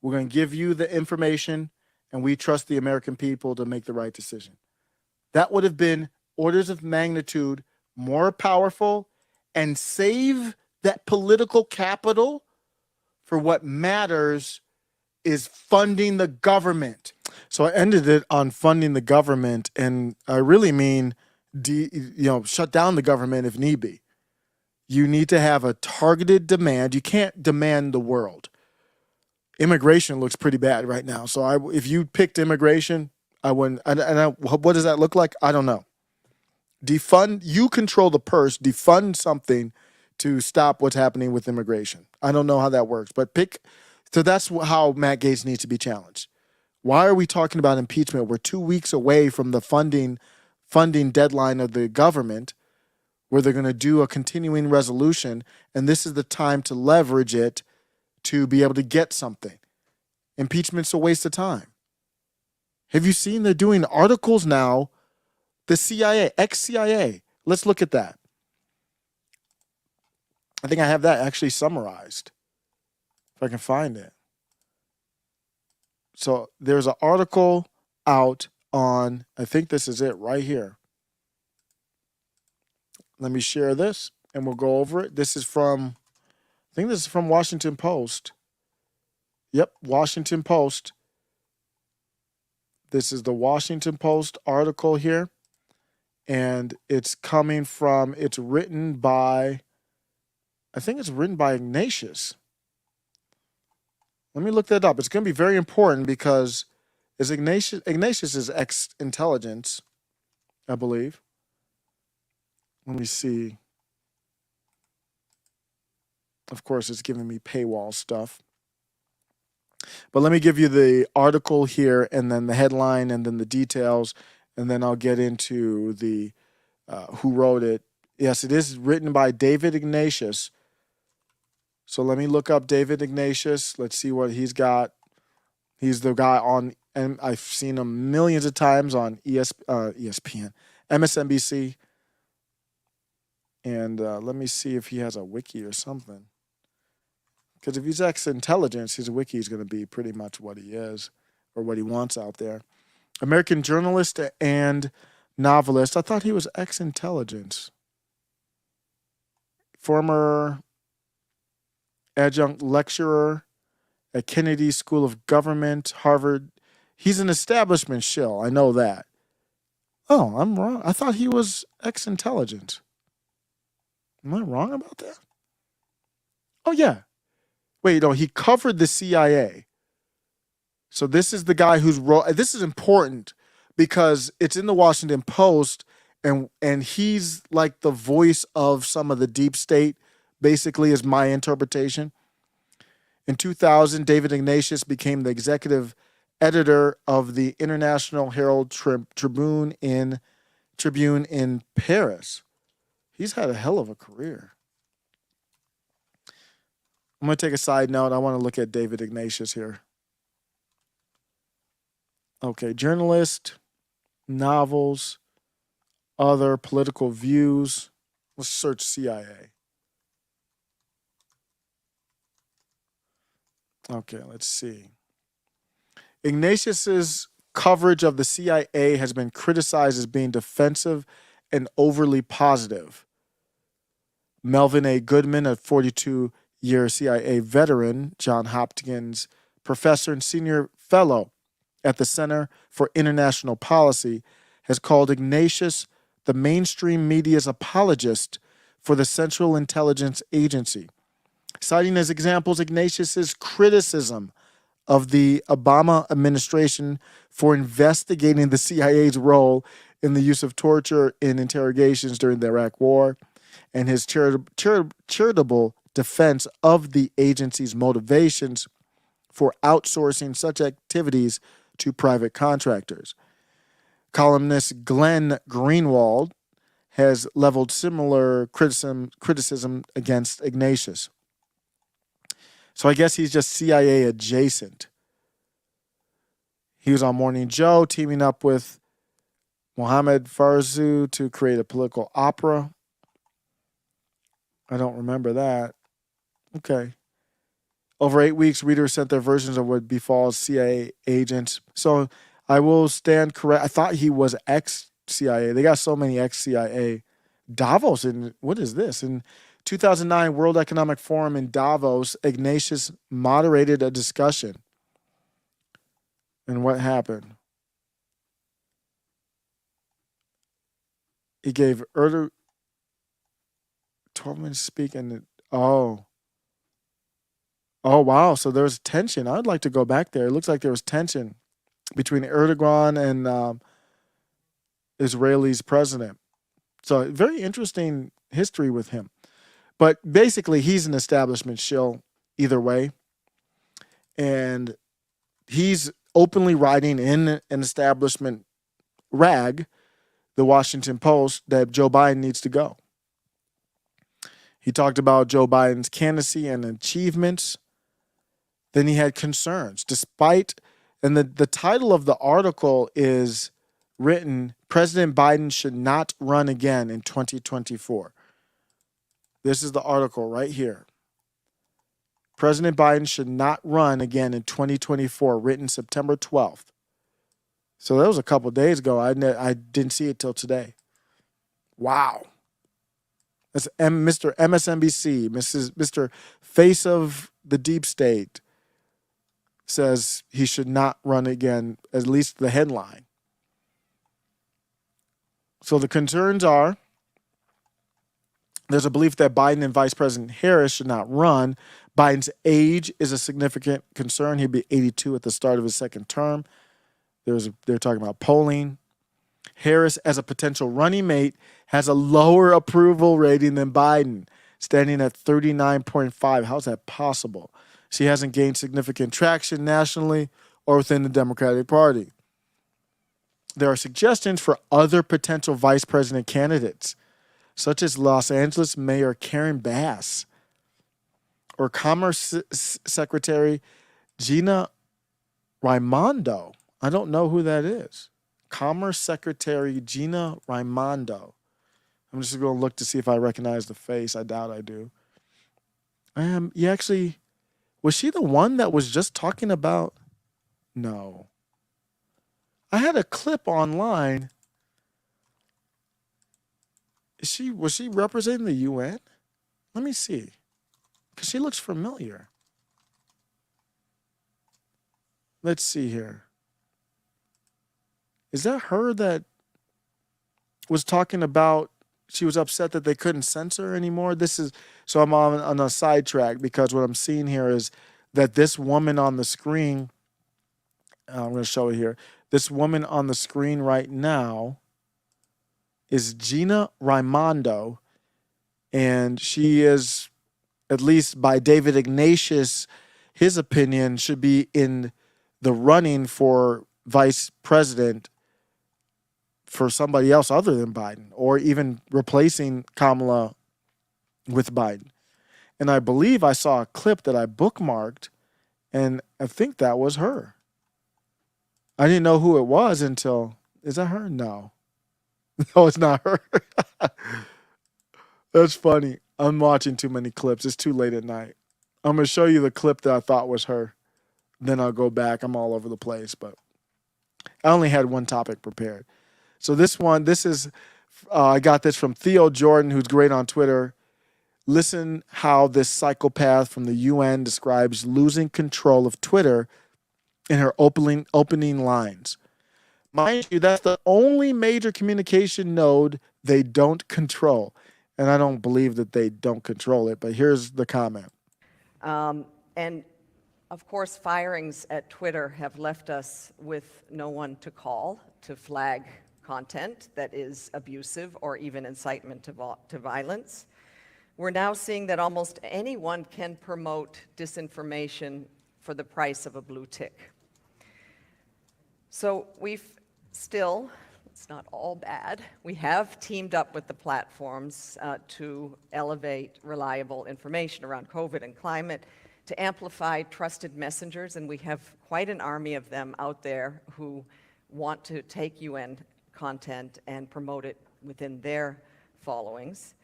We're going to give you the information, and we trust the American people to make the right decision. That would have been orders of magnitude more powerful and save that political capital for what matters is funding the government. So I ended it on funding the government, and I really mean, shut down the government if need be. You need to have a targeted demand. You can't demand the world. Immigration looks pretty bad right now. So if you picked immigration, I wouldn't. What does that look like? I don't know. Defund. You control the purse. Defund something to stop what's happening with immigration. I don't know how that works, but So that's how Matt Gaetz needs to be challenged. Why are we talking about impeachment? We're 2 weeks away from the funding deadline of the government, where they're going to do a continuing resolution, and this is the time to leverage it to be able to get something. Impeachment's a waste of time. Have you seen they're doing articles now? The CIA, ex-CIA. Let's look at that. I think I have that actually summarized, if I can find it. So there's an article out on, I think this is it right here. Let me share this and we'll go over it. This is from, I think this is from Washington Post. Yep, Washington Post. This is the Washington Post article here. And it's written by, I think it's written by Ignatius. Let me look that up. It's going to be very important because Ignatius is ex-intelligence, I believe. Let me see. Of course, it's giving me paywall stuff. But let me give you the article here and then the headline and then the details. And then I'll get into the who wrote it. Yes, it is written by David Ignatius. So let me look up David Ignatius. Let's see what he's got. He's the guy on, and I've seen him millions of times on ESPN, MSNBC. And let me see if he has a wiki or something. Because if he's ex-intelligence, his wiki is going to be pretty much what he is or what he wants out there. American journalist and novelist. I thought he was ex-intelligence. Former adjunct lecturer at Kennedy School of Government, Harvard. He's an establishment shill. I know that. Oh, I'm wrong. I thought he was ex-intelligence. Am I wrong about that? Oh, yeah. Wait, no, he covered the CIA. So this is the guy who's this is important because it's in the Washington Post, and he's like the voice of some of the deep state, basically, is my interpretation. In 2000, David Ignatius became the executive editor of the International Herald Tribune in Paris. He's had a hell of a career. I'm going to take a side note. I want to look at David Ignatius here. Okay, journalist, novels, other political views. Let's search CIA. Okay, let's see. Ignatius's coverage of the CIA has been criticized as being defensive and overly positive. Melvin A. Goodman, a 42-year CIA veteran, Johns Hopkins professor and senior fellow at the Center for International Policy, has called Ignatius the mainstream media's apologist for the Central Intelligence Agency, citing as examples Ignatius's criticism of the Obama administration for investigating the CIA's role in the use of torture in interrogations during the Iraq War, and his charitable defense of the agency's motivations for outsourcing such activities to private contractors. Columnist Glenn Greenwald has leveled similar criticism against Ignatius. So I guess he's just CIA adjacent. He was on Morning Joe teaming up with Mohammed Farzu to create a political opera. I don't remember that. Okay. Over 8 weeks, readers sent their versions of what befalls CIA agents. So I will stand correct. I thought he was ex-CIA. They got so many ex-CIA. Davos, what is this? In 2009 World Economic Forum in Davos, Ignatius moderated a discussion. And what happened? He gave 12 minutes to speak, and oh, wow. So there was tension. I'd like to go back there. It looks like there was tension between Erdogan and Israel's president. So very interesting history with him. But basically, he's an establishment shill either way. And he's openly writing in an establishment rag, the Washington Post, that Joe Biden needs to go. He talked about Joe Biden's candidacy and achievements. Then he had concerns. And the title of the article is written, President Biden should not run again in 2024. This is the article right here. President Biden should not run again in 2024, written September 12th. So that was a couple days ago. I didn't see it till today. Wow. That's Mr. MSNBC, Mr. Face of the Deep State, says he should not run again, at least the headline. So the concerns are, there's a belief that Biden and Vice President Harris should not run. Biden's age is a significant concern. He'd be 82 at the start of his second term. They're talking about polling. Harris, as a potential running mate, has a lower approval rating than Biden, standing at 39.5. How is that possible? She hasn't gained significant traction nationally or within the Democratic Party. There are suggestions for other potential vice president candidates, such as Los Angeles Mayor Karen Bass or Commerce Secretary Gina Raimondo. I don't know who that is. Commerce Secretary Gina Raimondo. I'm just going to look to see if I recognize the face. I doubt I do. Was she the one that was just talking about? No. I had a clip online. Was she representing the UN? Let me see. Because she looks familiar. Let's see here. Is that her that was talking about she was upset that they couldn't censor her anymore? So I'm on a sidetrack because what I'm seeing here is that this woman on the screen, I'm going to show it here. This woman on the screen right now is Gina Raimondo, and she is, at least by David Ignatius, his opinion, should be in the running for vice president for somebody else other than Biden, or even replacing Kamala with Biden. And I believe I saw a clip that I bookmarked, and I think that was her. I didn't know who it was until, is that her? No. No, it's not her. That's funny. I'm watching too many clips. It's too late at night. I'm going to show you the clip that I thought was her. Then I'll go back. I'm all over the place, but I only had one topic prepared. So I got this from Theo Jordan, who's great on Twitter. Listen how this psychopath from the UN describes losing control of Twitter in her opening lines. Mind you, that's the only major communication node they don't control. And I don't believe that they don't control it, but here's the comment. And of course, firings at Twitter have left us with no one to call to flag content that is abusive or even incitement to violence. We're now seeing that almost anyone can promote disinformation for the price of a blue tick. So we've still, it's not all bad, we have teamed up with the platforms to elevate reliable information around COVID and climate, to amplify trusted messengers, and we have quite an army of them out there who want to take UN content and promote it within their followings,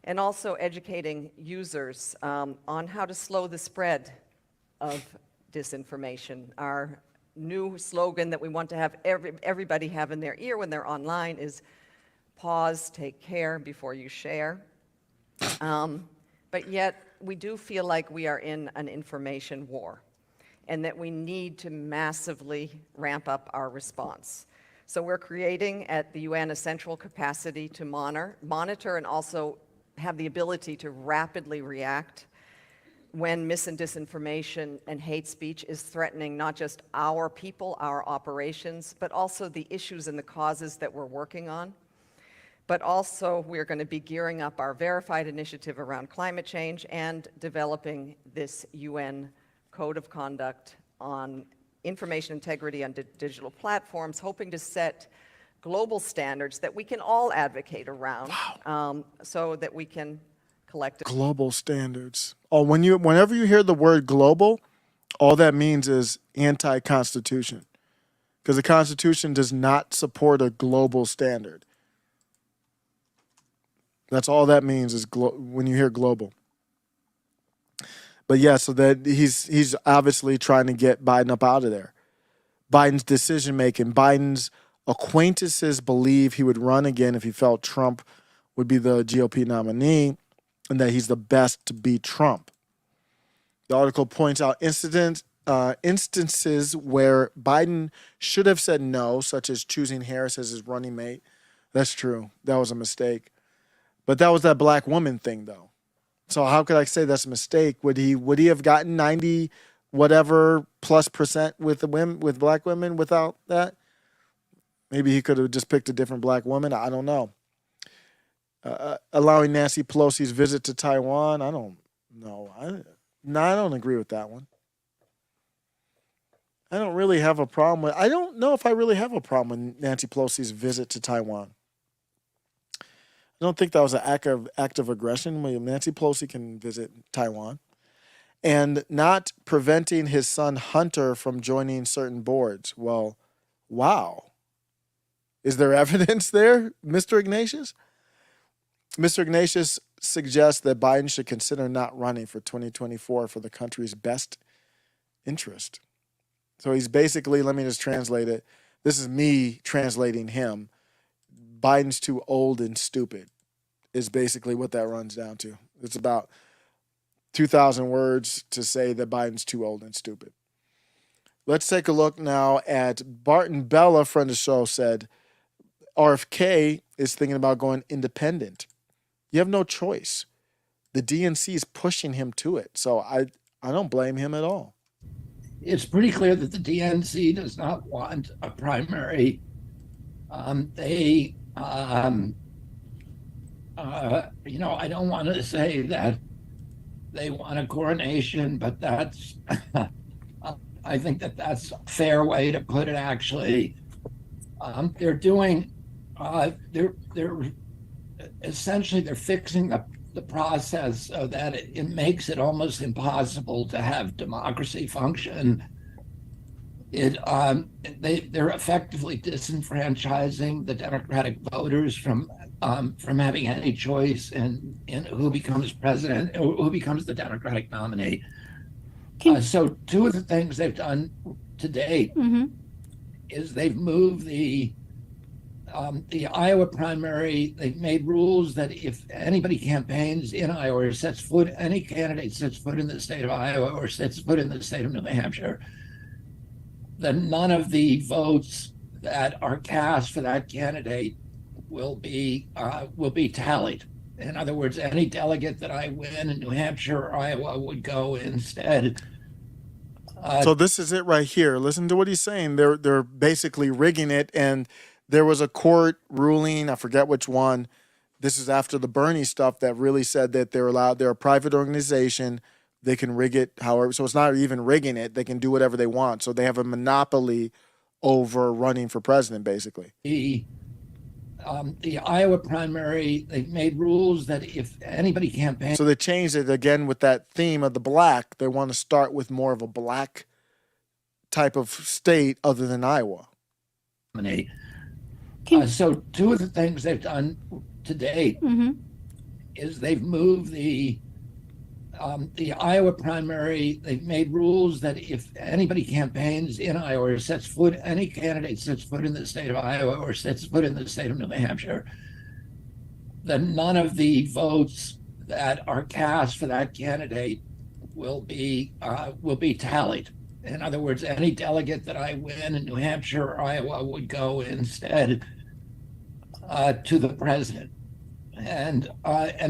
and also educating users on how to slow the spread of disinformation. Our new slogan that we want to have everybody have in their ear when they're online is pause, take care before you share. But yet we do feel like we are in an information war and that we need to massively ramp up our response. So we're creating at the UN a central capacity to monitor and also have the ability to rapidly react when mis and disinformation and hate speech is threatening not just our people, our operations, but also the issues and the causes that we're working on. But also, we're going to be gearing up our verified initiative around climate change and developing this UN code of conduct on information integrity on digital platforms, hoping to set global standards that we can all advocate around. Wow. So that we can collectively. Global standards. Oh, whenever you hear the word global, all that means is anti-constitution, because the Constitution does not support a global standard. That's all that means is when you hear global. But yeah, so that he's obviously trying to get Biden up out of there. Biden's decision making, Biden's acquaintances believe he would run again if he felt Trump would be the GOP nominee and that he's the best to beat Trump. The article points out instances where Biden should have said no, such as choosing Harris as his running mate. That's true. That was a mistake. But that was that black woman thing, though. So how could I say that's a mistake? Would he have gotten 90 whatever plus percent with black women without that? Maybe he could have just picked a different black woman. I don't know. Allowing Nancy Pelosi's visit to Taiwan, I don't know. I don't agree with that one. I don't really have a problem with. I don't know if I really have a problem with Nancy Pelosi's visit to Taiwan. I don't think that was an act of aggression. Nancy Pelosi can visit Taiwan. And not preventing his son Hunter from joining certain boards. Well, wow. Is there evidence there, Mr. Ignatius? Mr. Ignatius suggests that Biden should consider not running for 2024 for the country's best interest. So he's basically, let me just translate it. This is me translating him. Biden's too old and stupid is basically what that runs down to. It's about 2,000 words to say that Biden's too old and stupid. Let's take a look now at Barton Bella, friend of the show, said RFK is thinking about going independent. You have no choice. The DNC is pushing him to it. So I don't blame him at all. It's pretty clear that the DNC does not want a primary. I don't want to say that they want a coronation, but that's, I think that's a fair way to put it, actually. They're fixing the process so that it makes it almost impossible to have democracy function. They're effectively disenfranchising the Democratic voters from having any choice in who becomes president or who becomes the Democratic nominee. So two of the things they've done to date is they've moved the Iowa primary. They've made rules that if anybody campaigns in Iowa or any candidate sets foot in the state of Iowa or sets foot in the state of New Hampshire, then none of the votes that are cast for that candidate will be tallied. In other words, any delegate that I win in New Hampshire or Iowa would go instead. So this is it right here. Listen to what he's saying. They're basically rigging it, and there was a court ruling, I forget which one, This is after the Bernie stuff that really said that they're a private organization. They can rig it however. So it's not even rigging it. They can do whatever they want. So they have a monopoly over running for president, basically. The Iowa primary, they've made rules that if anybody campaigns. So they changed it again with that theme of the black. They want to start with more of a black type of state other than Iowa. So two of the things they've done to date is they've moved the Iowa primary. They've made rules that if anybody campaigns in Iowa or sets foot, any candidate sets foot in the state of Iowa or sets foot in the state of New Hampshire, then none of the votes that are cast for that candidate will be tallied. In other words, any delegate that I win in New Hampshire or Iowa would go instead to the president. And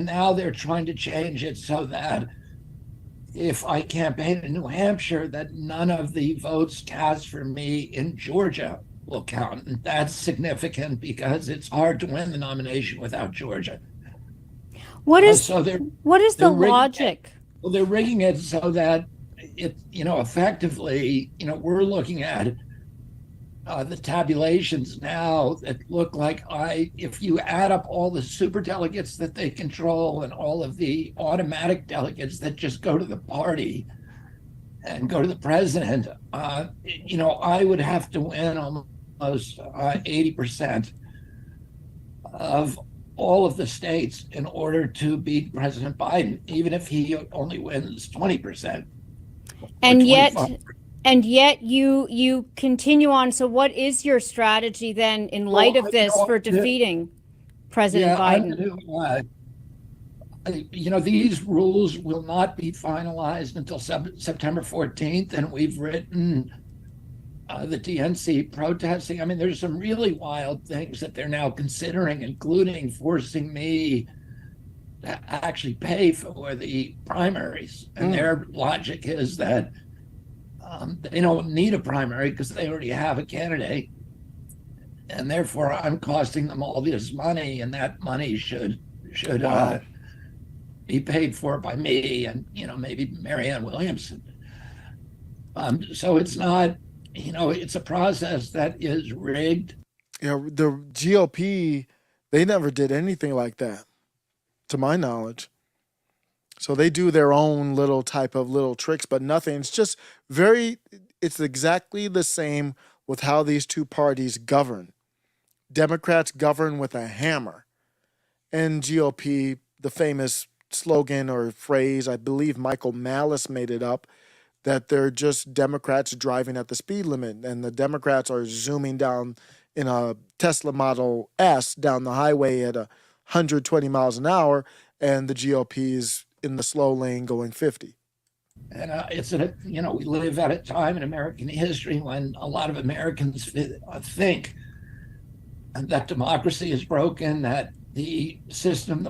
now they're trying to change it so that if I campaign in New Hampshire, that none of the votes cast for me in Georgia will count. And that's significant because it's hard to win the nomination without Georgia. What is the rigging logic? Well, they're rigging it so that it, effectively, we're looking at the tabulations now that look like if you add up all the super delegates that they control and all of the automatic delegates that just go to the party and go to the president, I would have to win almost 80% of all of the states in order to beat President Biden, even if he only wins 20%. And yet you continue on. So what is your strategy then in light of this for defeating President Biden? These rules will not be finalized until September 14th, and we've written the DNC protesting. I mean, there's some really wild things that they're now considering, including forcing me to actually pay for the primaries. And their logic is that they don't need a primary because they already have a candidate, and therefore I'm costing them all this money, and that money should be paid for by me and maybe Marianne Williamson. So it's not, it's a process that is rigged. The GOP, they never did anything like that, to my knowledge. So they do their own little tricks, but nothing. It's just it's exactly the same with how these two parties govern. Democrats govern with a hammer. And GOP, the famous slogan or phrase, I believe Michael Malice made it up, that they're just Democrats driving at the speed limit. And the Democrats are zooming down in a Tesla Model S down the highway at 120 miles an hour, and the GOP is in the slow lane going 50. And we live at a time in American history when a lot of Americans think that democracy is broken, that the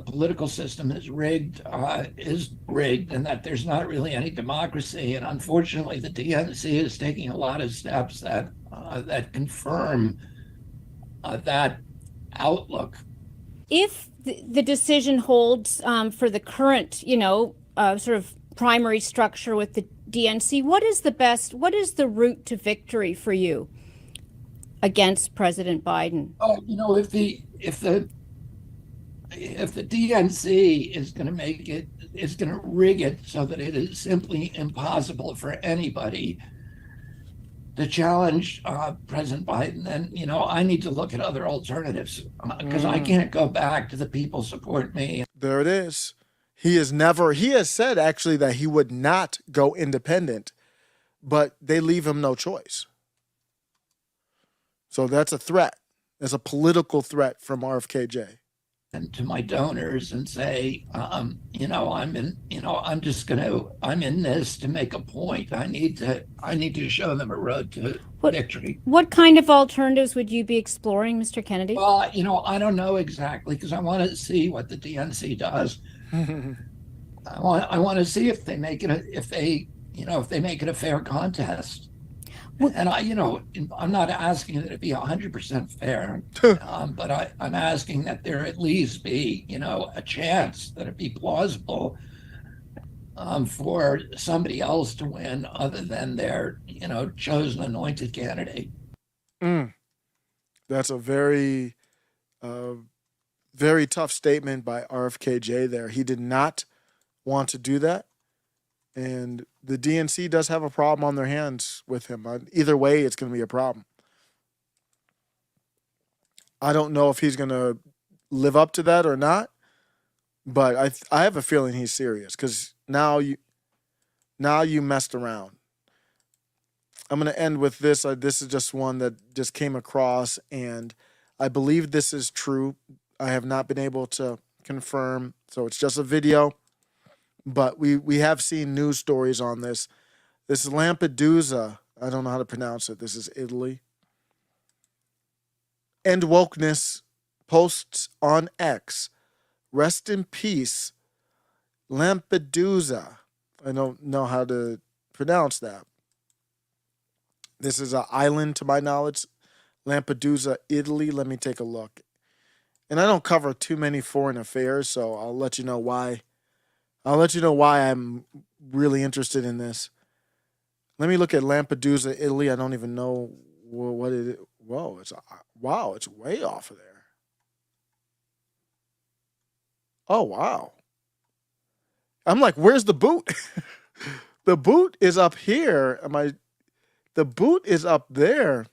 political system is rigged, and that there's not really any democracy. And unfortunately, the DNC is taking a lot of steps that confirm that outlook. If the decision holds for the current, sort of primary structure with the DNC, what is the route to victory for you against President Biden? Oh, if the DNC is going to rig it so that it is simply impossible for anybody to challenge President Biden, then I need to look at other alternatives because I can't go back to the people support me. There it is. He has said actually that he would not go independent, but they leave him no choice. So that's a threat. It's a political threat from RFKJ. And to my donors and say, I'm in this to make a point. I need to show them a road to victory. What kind of alternatives would you be exploring, Mr. Kennedy? Well, I don't know exactly because I want to see what the DNC does. I want to see if they make it a fair contest. And I'm not asking that it be 100% fair, but I'm asking that there at least be, a chance that it be plausible for somebody else to win other than their, chosen anointed candidate. That's a very, very tough statement by RFKJ there. He did not want to do that. And the DNC does have a problem on their hands with him. Either way, it's going to be a problem. I don't know if he's going to live up to that or not, but I have a feeling he's serious because now you messed around. I'm going to end with this. This is just one that just came across, and I believe this is true. I have not been able to confirm, so it's just a video. But we have seen news stories on this. This is Lampedusa. I don't know how to pronounce it. This is Italy. End wokeness posts on X. Rest in peace, Lampedusa. I don't know how to pronounce that. This is an island, to my knowledge. Lampedusa, Italy. Let me take a look. And I don't cover too many foreign affairs, so I'll let you know why. I'll let you know why I'm really interested in this. Let me look at Lampedusa, Italy. I don't even know what it is. Whoa, it's way off of there. Oh, wow. I'm like, where's the boot? The boot is up here. The boot is up there.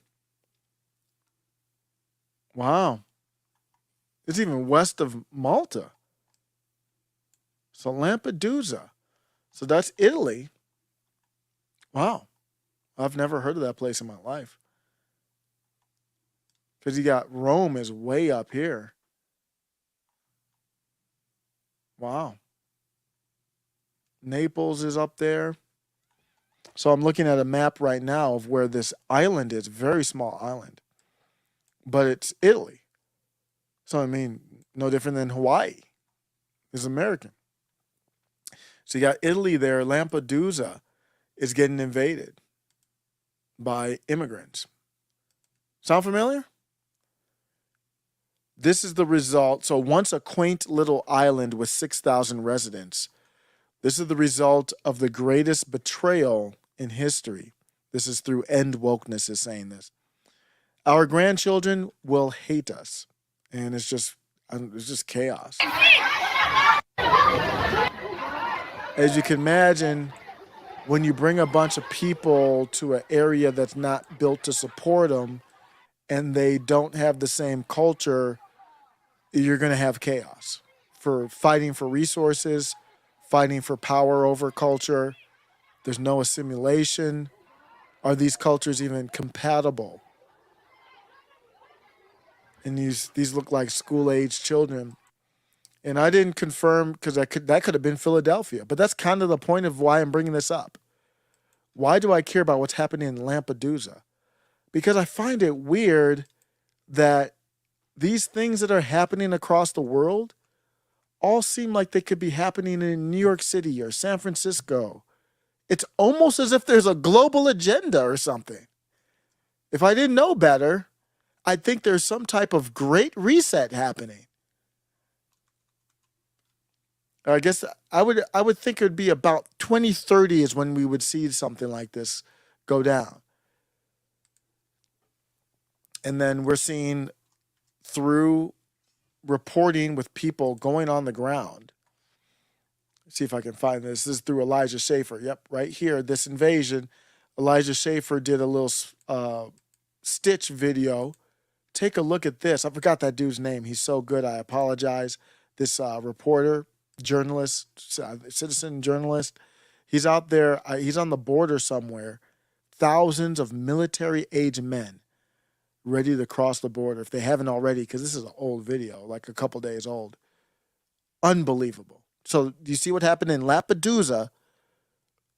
Wow. It's even west of Malta. So Lampedusa. So that's Italy. Wow. I've never heard of that place in my life. Because you got Rome is way up here. Wow. Naples is up there. So I'm looking at a map right now of where this island is. Very small island. But it's Italy. So, I mean, no different than Hawaii. It's American. So you got Italy there. Lampedusa is getting invaded by immigrants. Sound familiar? This is the result. So once a quaint little island with 6,000 residents, this is the result of the greatest betrayal in history. This is through End Wokeness is saying this. Our grandchildren will hate us. And it's just chaos. As you can imagine, when you bring a bunch of people to an area that's not built to support them and they don't have the same culture, you're going to have chaos for fighting for resources, fighting for power over culture. There's no assimilation. Are these cultures even compatible? And these look like school-age children. And I didn't confirm because that could have been Philadelphia. But that's kind of the point of why I'm bringing this up. Why do I care about what's happening in Lampedusa? Because I find it weird that these things that are happening across the world all seem like they could be happening in New York City or San Francisco. It's almost as if there's a global agenda or something. If I didn't know better, I'd think there's some type of great reset happening. I guess I would think it would be about 2030 is when we would see something like this go down. And then we're seeing through reporting with people going on the ground. Let's see if I can find this. This is through Elijah Schaefer. Yep, right here, this invasion. Elijah Schaefer did a little Stitch video. Take a look at this. I forgot that dude's name. He's so good. I apologize. This reporter, journalist, citizen journalist, he's out there. He's on the border somewhere. Thousands of military-age men ready to cross the border if they haven't already, because this is an old video, like a couple days old. Unbelievable. So do you see what happened in Lampedusa?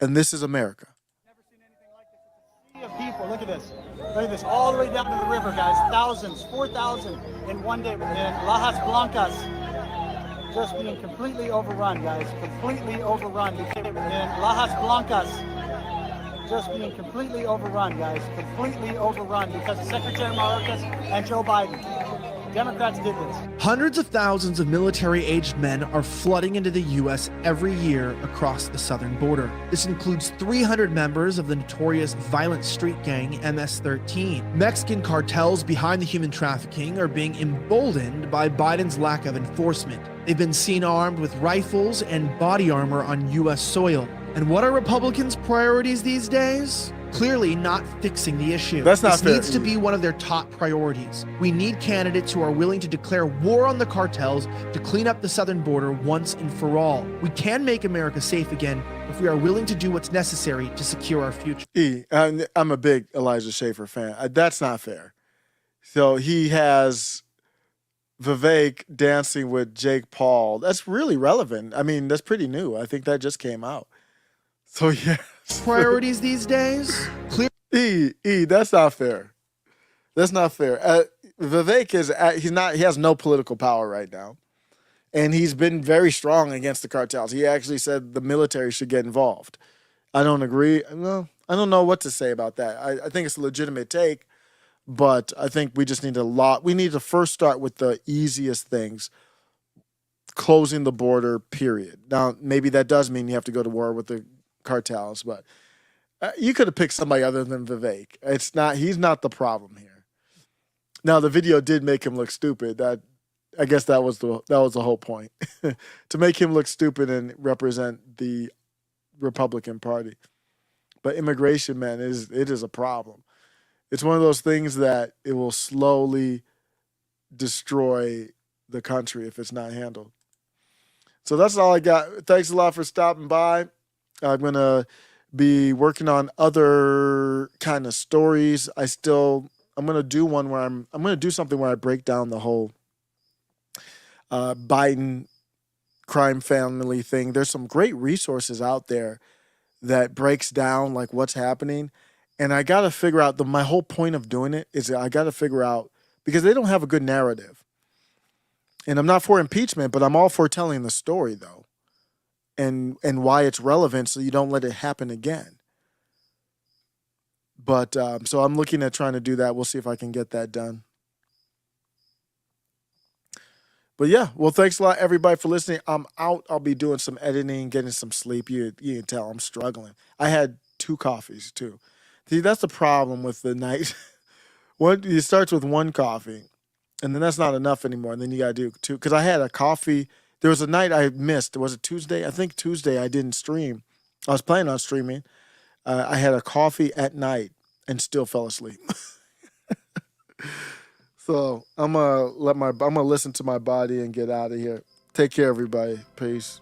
And this is America. Never seen anything like this. It's a sea of people. Look at this. Look at this. All the way down to the river, guys. Thousands, 4,000 in one day. In Lajas Blancas, just being completely overrun, guys. Completely overrun. In Lajas Blancas, just being completely overrun, guys. Completely overrun because of Secretary Mayorkas and Joe Biden. Democrats did this. Hundreds of thousands of military-aged men are flooding into the U.S. every year across the southern border. This includes 300 members of the notorious violent street gang MS-13. Mexican cartels behind the human trafficking are being emboldened by Biden's lack of enforcement. They've been seen armed with rifles and body armor on U.S. soil. And what are Republicans' priorities these days? Clearly not fixing the issue. That's not fair. This needs to be one of their top priorities. We need candidates who are willing to declare war on the cartels to clean up the southern border once and for all. We can make America safe again if we are willing to do what's necessary to secure our future. I'm a big Elijah Schaffer fan. That's not fair. So he has Vivek dancing with Jake Paul. That's really relevant. I mean, that's pretty new. I think that just came out. So yeah. Priorities these days? Clear. That's not fair. That's not fair. Vivek he has no political power right now. And he's been very strong against the cartels. He actually said the military should get involved. I don't agree. No, I don't know what to say about that. I think it's a legitimate take, but I think we just need we need to first start with the easiest things. Closing the border, period. Now, maybe that does mean you have to go to war with the cartels, but you could have picked somebody other than Vivek. He's not the problem here. Now the video did make him look stupid. I guess that was the whole point. To make him look stupid and represent the Republican Party. But immigration, man, it is a problem. It's one of those things that it will slowly destroy the country if it's not handled. So that's all I got. Thanks a lot for stopping by. I'm going to be working on other kind of stories. I'm going to do one where I'm going to do something where I break down the whole Biden crime family thing. There's some great resources out there that breaks down like what's happening. And I got to figure out my whole point of doing it is I got to figure out, because they don't have a good narrative. And I'm not for impeachment, but I'm all for telling the story though. And why it's relevant so you don't let it happen again. But so I'm looking at trying to do that. We'll see if I can get that done. But yeah, well, thanks a lot, everybody, for listening. I'm out. I'll be doing some editing, getting some sleep. You can tell I'm struggling. I had 2 coffees, too. See, that's the problem with the night. It starts with 1 coffee, and then that's not enough anymore. And then you got to do 2. Because I had a coffee. There was a night I missed. Was it Tuesday? I think Tuesday I didn't stream. I was planning on streaming. I had a coffee at night and still fell asleep. So I'm gonna listen to my body and get out of here. Take care, everybody. Peace.